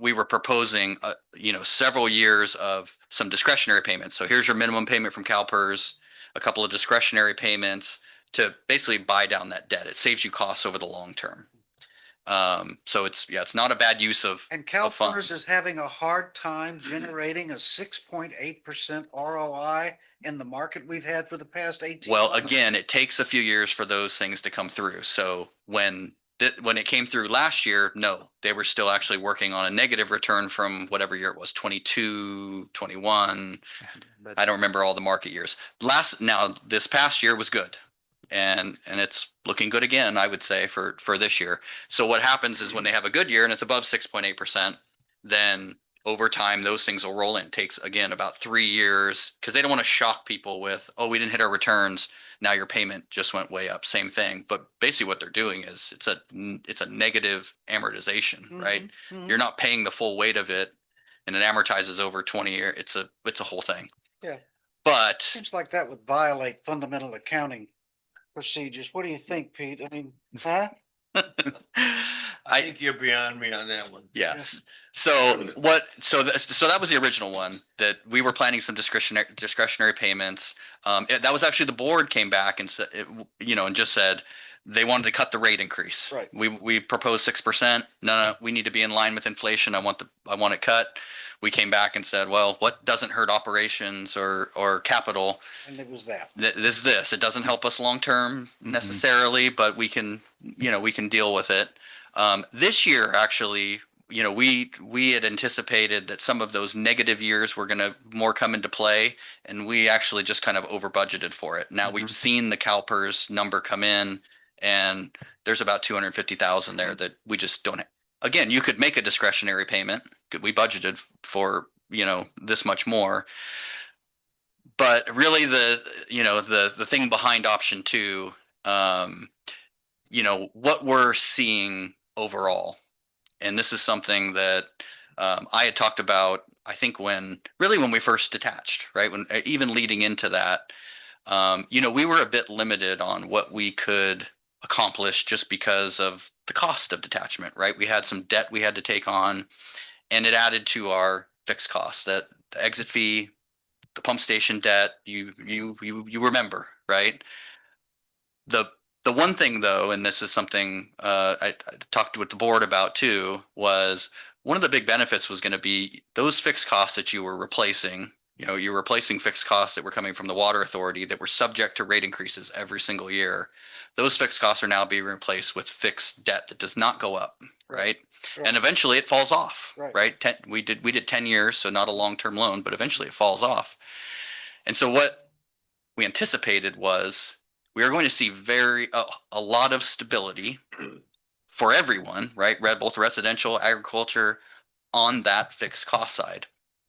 we were proposing, several years of some discretionary payments. So here's your minimum payment from CalPERS, a couple of discretionary payments to basically buy down that debt. It saves you costs over the long term. So it's not a bad use of And funds. CalPERS is having a hard time generating a 6.8% ROI in the market we've had for the past 18 Well, months. again, it takes a few years for those things to come through. So when it came through last year, no, they were still actually working on a negative return from whatever year it was, 22, 21. I don't remember all the market years. Now this past year was good. And it's looking good again, I would say, for this year. So what happens is when they have a good year and it's above 6.8%, then over time those things will roll in. It takes, again, about 3 years, because they don't want to shock people with, oh, we didn't hit our returns, now your payment just went way up. Same thing. But basically what they're doing is it's a negative amortization, right? Mhm. You're not paying the full weight of it, and it amortizes over 20 years. It's a whole thing. Yeah. But Seems like that would violate fundamental accounting procedures. What do you think, Pete? I mean, huh? I think you're beyond me on that one. yes. So that was the original one, that we were planning some discretionary payments. That was actually the board came back and said, and just said they wanted to cut the rate increase. Right. We proposed 6%. No, we need to be in line with inflation. I want it cut. We came back and said, well, what doesn't hurt operations or capital? And it was that. This. It doesn't help us long term necessarily, but we can deal with it. This year, actually, we had anticipated that some of those negative years were going to more come into play, and we actually just kind of over budgeted for it. Now we've seen the CalPERS number come in, and there's about 250,000 there that we just don't. Again, you could make a discretionary payment. We budgeted for this much more, but really the thing behind option two, what we're seeing overall. And this is something that I had talked about, I think when we first detached, right? When even leading into that, we were a bit limited on what we could accomplish just because of the cost of detachment, right? We had some debt we had to take on, and it added to our fixed costs. That the exit fee, the pump station debt, you remember, right? The one thing though, and this is something I talked with the board about too, was one of the big benefits was going to be those fixed costs that you were replacing. You know, you're replacing fixed costs that were coming from the water authority that were subject to rate increases every single year. Those fixed costs are now being replaced with fixed debt that does not go up, right? Right. And eventually it falls off, Right. right? We did 10 years, so not a long-term loan, but eventually it falls off. And so what we anticipated was we are going to see a lot of stability for everyone, right? Both residential, agriculture on that fixed cost side.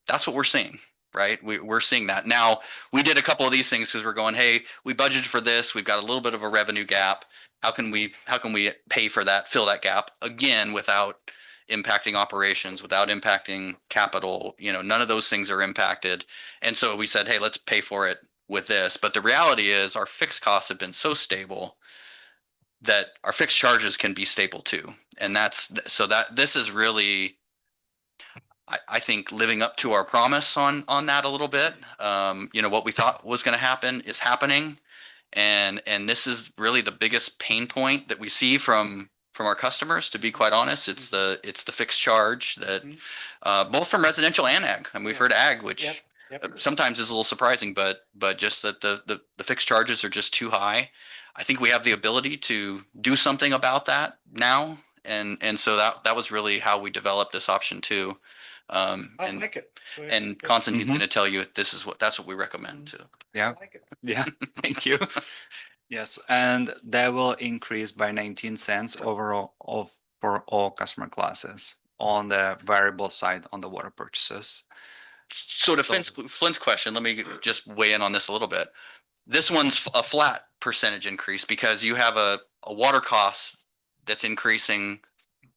That's what we're seeing, right? We're seeing that. Now, we did a couple of these things because we're going, hey, we budgeted for this. We've got a little bit of a revenue gap. How can we pay for that, fill that gap again without impacting operations, without impacting capital? You know, none of those things are impacted. And so we said, hey, let's pay for it with this. But the reality is our fixed costs have been so stable that our fixed charges can be stable too. And this is really, I think, living up to our promise on that a little bit. You know, what we thought was going to happen is happening. And this is really the biggest pain point that we see from our customers, to be quite honest. It's the fixed charge that both from residential and ag. And we've heard ag, which sometimes is a little surprising, but just that the fixed charges are just too high. I think we have the ability to do something about that now. And so that was really how we developed this option too. I And like it. and Constantine is Mhm. going to tell you that's what we recommend too. Yeah. I like it. Yeah, thank you. Yes, and that will increase by 19 cents overall for all customer classes on the variable side on the water purchases. So to Flint's question, let me just weigh in on this a little bit. This one's a flat percentage increase because you have a water cost that's increasing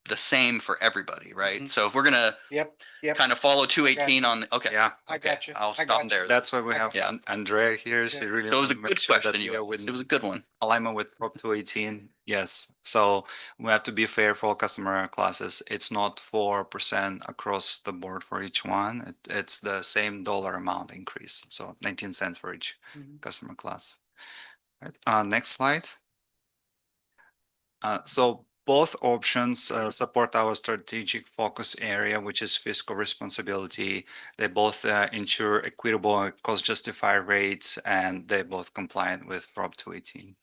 the same for everybody, right? Mhm. So if we're gonna Yep, yep. kind of follow 218 on, okay. Yeah, I okay, got you. I'll I stop got you. there. that's why we I have got- Andrea here. She Yeah. really So it was a wanted to make good sure that question we you are asked. with It was a good one. alignment with Prop 218. Yes, so we have to be fair for all customer classes. It's not 4% across the board for each one. It's the same dollar amount increase, so 19 cents for each Mhm. customer class. Right. Next slide. So both options support our strategic focus area, which is fiscal responsibility. They both ensure equitable cost justified rates, and they both compliant with Prop 218.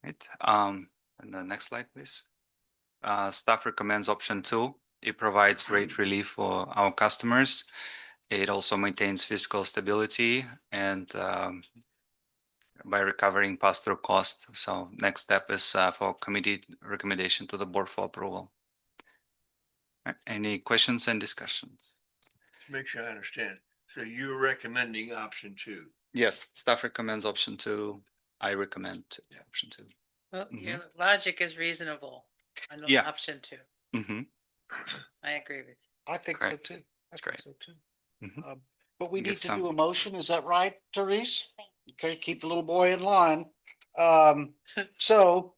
Right. And the next slide, please. Staff recommends option 2. It provides rate relief for our customers. It also maintains fiscal stability and by recovering pass-through cost. So next step is for committee recommendation to the board for approval. Right, any questions and discussions? Make sure I understand. So you're recommending option 2. Yes, staff recommends option 2. I recommend option 2. Well, Mhm. your logic is reasonable. On Yeah. option 2. Mm-hmm. I agree with I think so Great. too. I That's think great. so too. Mhm. But we Get need to some- do a motion, is that right, Therese? Okay, keep the little boy in line. So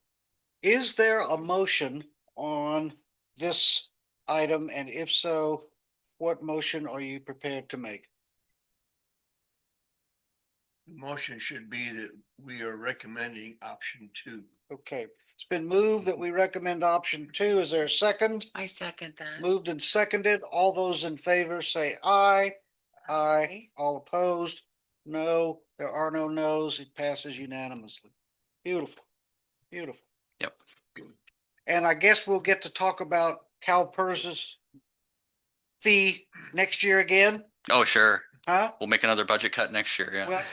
is there a motion on this item? And if so, what motion are you prepared to make? The motion should be that we are recommending option 2. Okay, it's been moved that we recommend option 2. Is there a second? I second that. Moved and seconded. All those in favor say aye. Aye. All opposed? No, there are no no's. It passes unanimously. Beautiful, beautiful. Yep. And I guess we'll get to talk about CalPERS's fee next year again, Oh, sure. huh? We'll make another budget cut next year. Yeah. Well,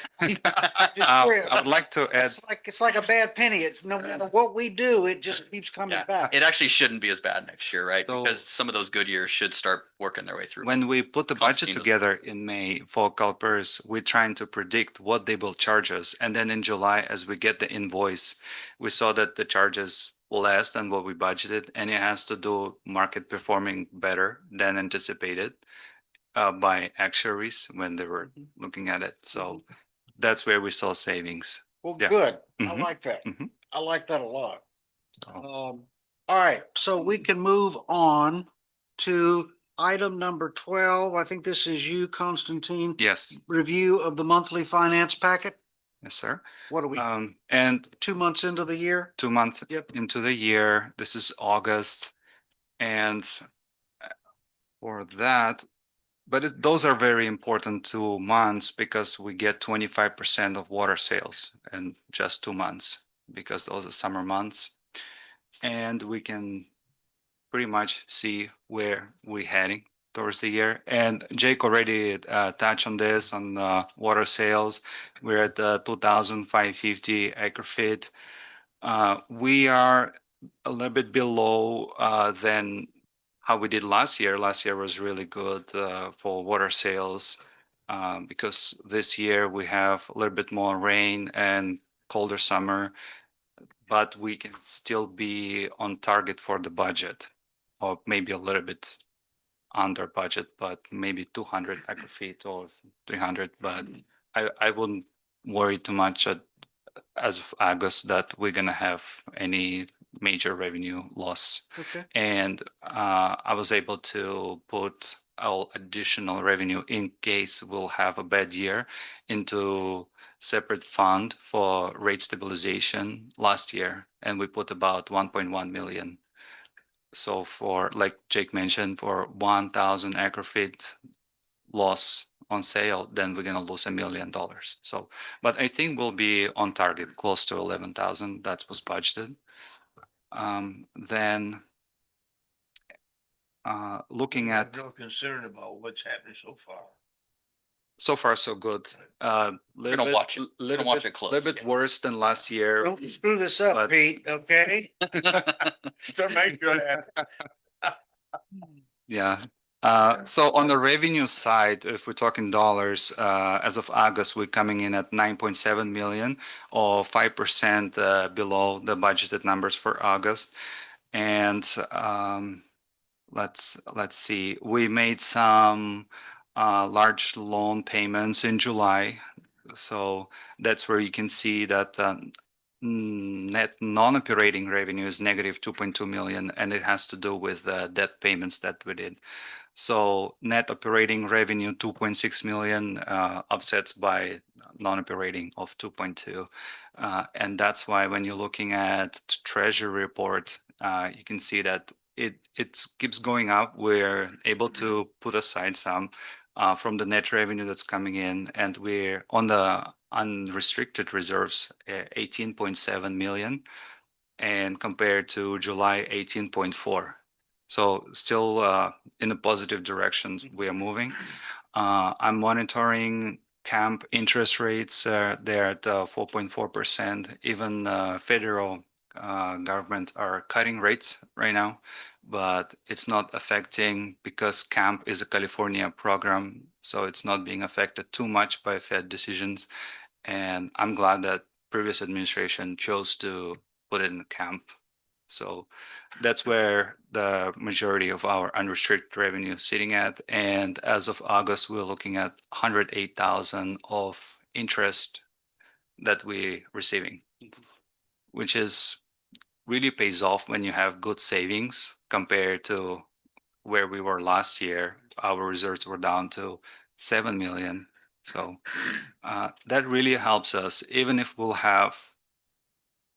I would like to add, it's like a bad penny. It's no matter what we do, it just keeps coming Yeah, back. it actually shouldn't be as bad next year, right? So- Because some of those good years should start working their way through. when we put the budget Constantine does- together in May for CalPERS, we're trying to predict what they will charge us. And then in July, as we get the invoice, we saw that the charges less than what we budgeted, and it has to do market performing better than anticipated by actuaries when they were looking at it. So that's where we saw savings. Well, Yeah. good. I Mhm. like that. Mhm. I like that a lot. So- All right, so we can move on to Item number 12, I think this is you, Constantine. Yes, Review of the monthly finance packet. yes, sir. What are we, And 2 months into the year? 2 months Yep. into the year, this is August. And for that, but those are very important 2 months because we get 25% of water sales in just 2 months because those are summer months. And we can pretty much see where we're heading towards the year. And Jake already touched on this on water sales. We're at 2,550 acre feet. We are a little bit below than how we did last year. Last year was really good for water sales because this year we have a little bit more rain and colder summer, but we can still be on target for the budget, or maybe a little bit under budget, but maybe 200 acre feet or 300. But I wouldn't worry too much as of August that we're gonna have any major revenue loss. Okay. And I was able to put all additional revenue in case we'll have a bad year into separate fund for rate stabilization last year, and we put about 1.1 million. So for, like Jake mentioned, for 1,000 acre feet loss on sale, then we're gonna lose $1 million. So, but I think we'll be on target, close to 11,000. That was budgeted. Then looking We have at, no concern about what's happening so far. so far so good. gonna watch it. We're gonna watch it close. Little bit worse than last year. Don't screw this up, But- Pete, okay? Don't make sure that- Yeah. So on the revenue side, if we're talking dollars, as of August, we're coming in at 9.7 million or 5% below the budgeted numbers for August. And let's see, we made some large loan payments in July. So that's where you can see that net non-operating revenue is negative 2.2 million, and it has to do with debt payments that we did. So net operating revenue 2.6 million offsets by non-operating of 2.2. And that's why when you're looking at treasury report, you can see that it keeps going up. We're able to put aside some from the net revenue that's coming in, and we're on the unrestricted reserves 18.7 million, and compared to July 18.4. So still in a positive direction we are moving. I'm monitoring camp interest rates. They're at 4.4%. Even federal government are cutting rates right now, but it's not affecting because camp is a California program, so it's not being affected too much by Fed decisions. And I'm glad that previous administration chose to put it in camp. So that's where the majority of our unrestricted revenue is sitting at. And as of August, we're looking at 108,000 of interest that we're receiving, which is really pays off when you have good savings compared to where we were last year. Our reserves were down to 7 million. So that really helps us. Even if we'll have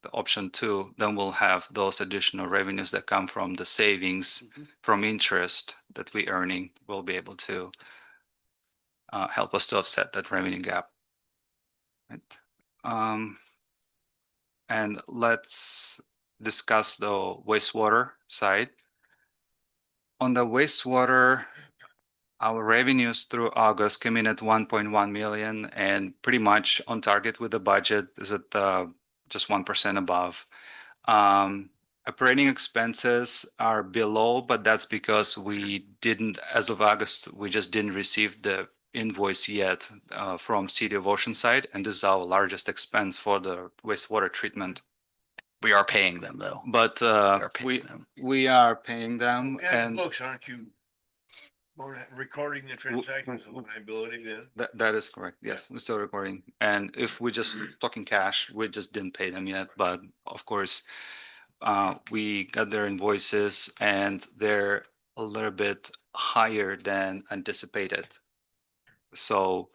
the option 2, then we'll have those additional revenues that come from the savings from interest that we're earning will be able to help us to offset that revenue gap. Right. And let's discuss the wastewater side. On the wastewater, our revenues through August came in at 1.1 million and pretty much on target with the budget. Is at just 1% above. Operating expenses are below, but that's because we didn't, as of August, we just didn't receive the invoice yet from City of Oceanside, and this is our largest expense for the wastewater treatment. We are paying them though. But We are paying we them. we are paying them, Yeah, and books, aren't you? Recording the transactions of liability then? that is correct. Yes, we're still recording. And if we're just talking cash, we just didn't pay them yet. But of course, we got their invoices and they're a little bit higher than anticipated. So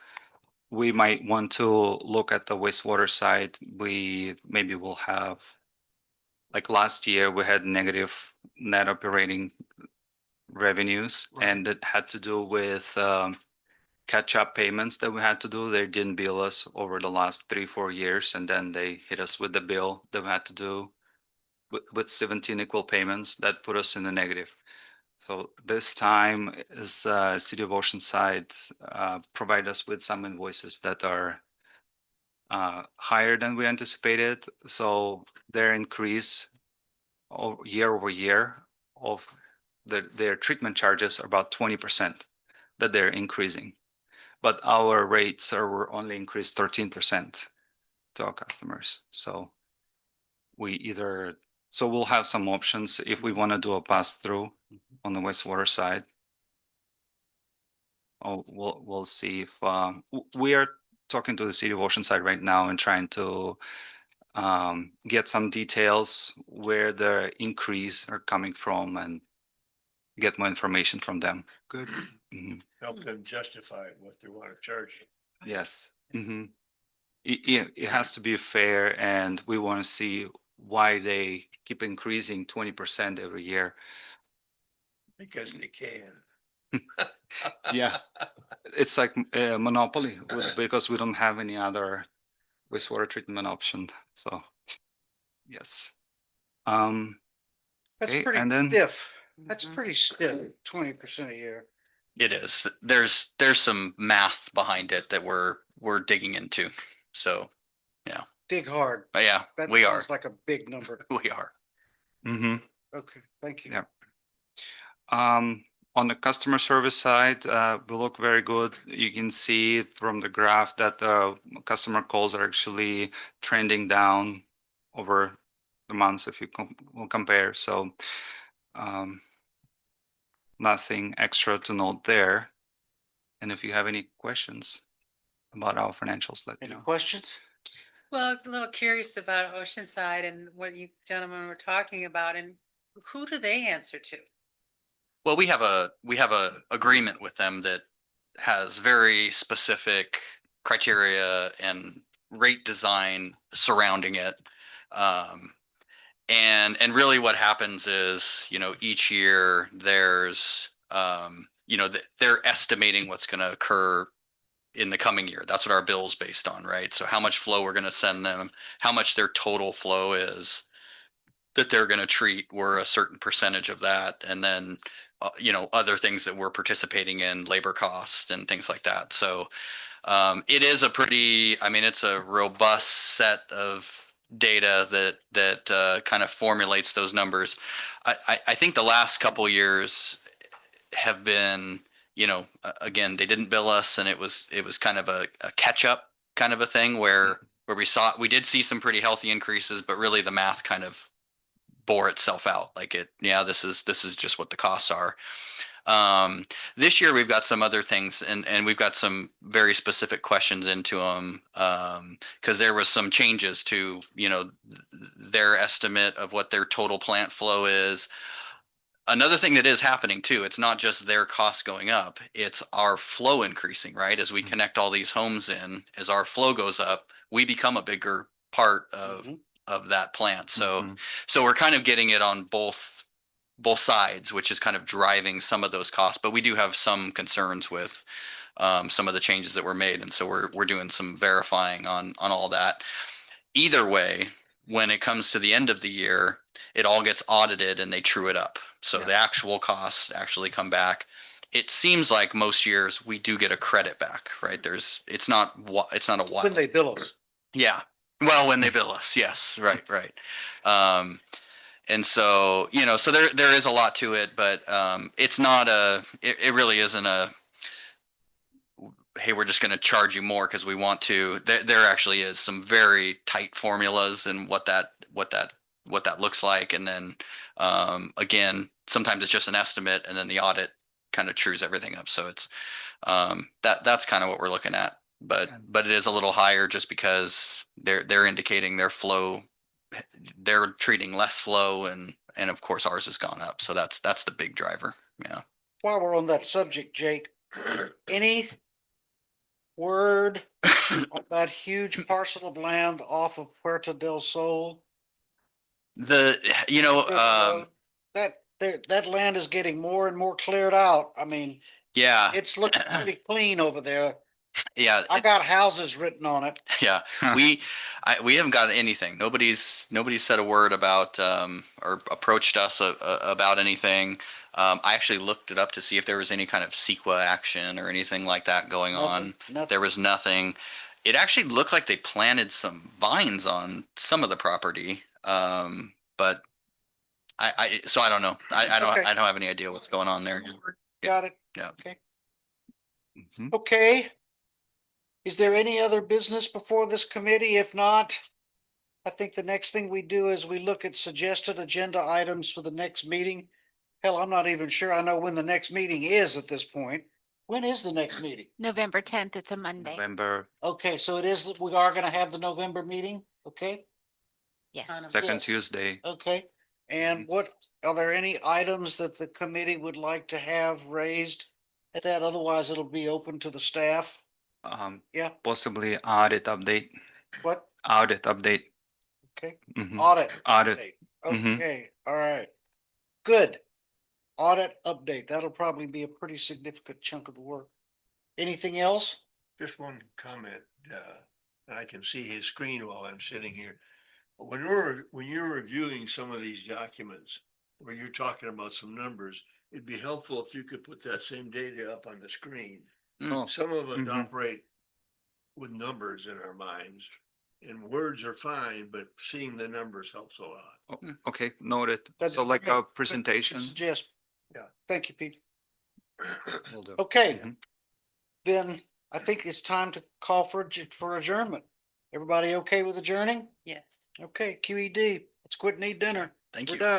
we might want to look at the wastewater side. Maybe we'll have, like last year, we had negative net operating revenues, and it had to do with catch-up payments that we had to do. They didn't bill us over the last 3-4 years, and then they hit us with the bill that we had to do with 17 equal payments. That put us in the negative. So this time is City of Oceanside provide us with some invoices that are higher than we anticipated. So their increase year over year of their treatment charges are about 20% that they're increasing. But our rates were only increased 13% to our customers. So we'll have some options if we want to do a pass through on the wastewater side. Oh, we'll see if we are talking to the City of Oceanside right now and trying to get some details where the increase are coming from and get more information from them. Good. Mhm. Help them justify what they want to charge you. Yes. It has to be fair, and we want to see why they keep increasing 20% every year. Because they can. Yeah. It's like a monopoly because we don't have any other wastewater treatment option. So, yes. That's Okay, pretty and then- stiff. That's Mhm. pretty stiff, 20% a year. It is. There's some math behind it that we're digging into. So, Dig hard. but yeah, That we are. sounds like a big number. We are. Mhm. Okay, thank you. Yeah. On the customer service side, we look very good. You can see from the graph that the customer calls are actually trending down over the months if you will compare. So nothing extra to note there. And if you have any questions about our financials, let me Any know. questions? Well, I was a little curious about Oceanside and what you gentlemen were talking about, and who do they answer to? Well, we have a agreement with them that has very specific criteria and rate design surrounding it. And really what happens is, each year there's, they're estimating what's going to occur in the coming year. That's what our bill's based on, right? So how much flow we're going to send them, how much their total flow is that they're going to treat, we're a certain percentage of that. And then, other things that we're participating in, labor costs and things like that. So it is it's a robust set of data that kind of formulates those numbers. I think the last couple of years have been, again, they didn't bill us, and it was kind of a catch up kind of a thing where we did see some pretty healthy increases, but really the math kind of bore itself out. This is just what the costs are. This year we've got some other things, and we've got some very specific questions into them, because there was some changes to, their estimate of what their total plant flow is. Another thing that is happening too, it's not just their costs going up, it's our flow increasing, right? As we connect all these homes in, as our flow goes up, we become a bigger part of that plant. So we're kind of getting it on both sides, which is kind of driving some of those costs. But we do have some concerns with some of the changes that were made, and so we're doing some verifying on all that. Either way, when it comes to the end of the year, it all gets audited and they true it up. So the actual costs actually come back. It seems like most years we do get a credit back, right? It's not a wild. When they bill us. Yeah. Well, when they bill us, yes, right. And so, so there is a lot to it, but it's not it really isn't hey, we're just going to charge you more because we want to. There actually is some very tight formulas and what that looks like. And then again, sometimes it's just an estimate, and then the audit kind of trues everything up. So it's that's kind of what we're looking at. But it is a little higher just because they're indicating their flow. They're treating less flow, and of course ours has gone up. So that's the big driver. Yeah. while we're on that subject, Jake, any word on that huge parcel of land off of Puerto del Sol? River Road? That land is getting more and more cleared out. I mean, yeah, it's looking pretty clean over there. yeah. I got houses written on it. Yeah, we haven't got anything. Nobody's said a word about or approached us about anything. I actually looked it up to see if there was any kind of CEQA action or anything like that going on. Nothing. There was nothing. It actually looked like they planted some vines on some of the property, but so I don't know. I don't Okay. I don't have any idea what's going on there. Got it. Yeah. Okay. Mhm. Okay. Is there any other business before this committee? If not, I think the next thing we do is we look at suggested agenda items for the next meeting. Hell, I'm not even sure I know when the next meeting is at this point. When is the next meeting? November 10th, it's a Monday. November Okay, so it is, we are gonna have the November meeting, okay? Yes. On a- second Yes. Tuesday. Okay, and what, are there any items that the committee would like to have raised at that? Otherwise, it'll be open to the staff. Yeah. Possibly audit update. What? Audit update. Okay, Mhm. audit. Audit. update. Mhm. Okay, all right. Good. Audit update. That'll probably be a pretty significant chunk of the work. Anything else? Just one comment, and I can see his screen while I'm sitting here. When you're reviewing some of these documents, where you're talking about some numbers, it'd be helpful if you could put that same data up on the screen. Oh, Some of us Mhm. operate with numbers in our minds, and words are fine, but seeing the numbers helps a lot. okay, noted. That'd So be like great. a presentation. Suggest. Yeah. Thank you, Pete. Will do. Okay, Mhm. then I think it's time to call for adjournment. Everybody okay with adjourning? Yes. Okay, QED, let's quit and eat dinner. Thank We're you. done.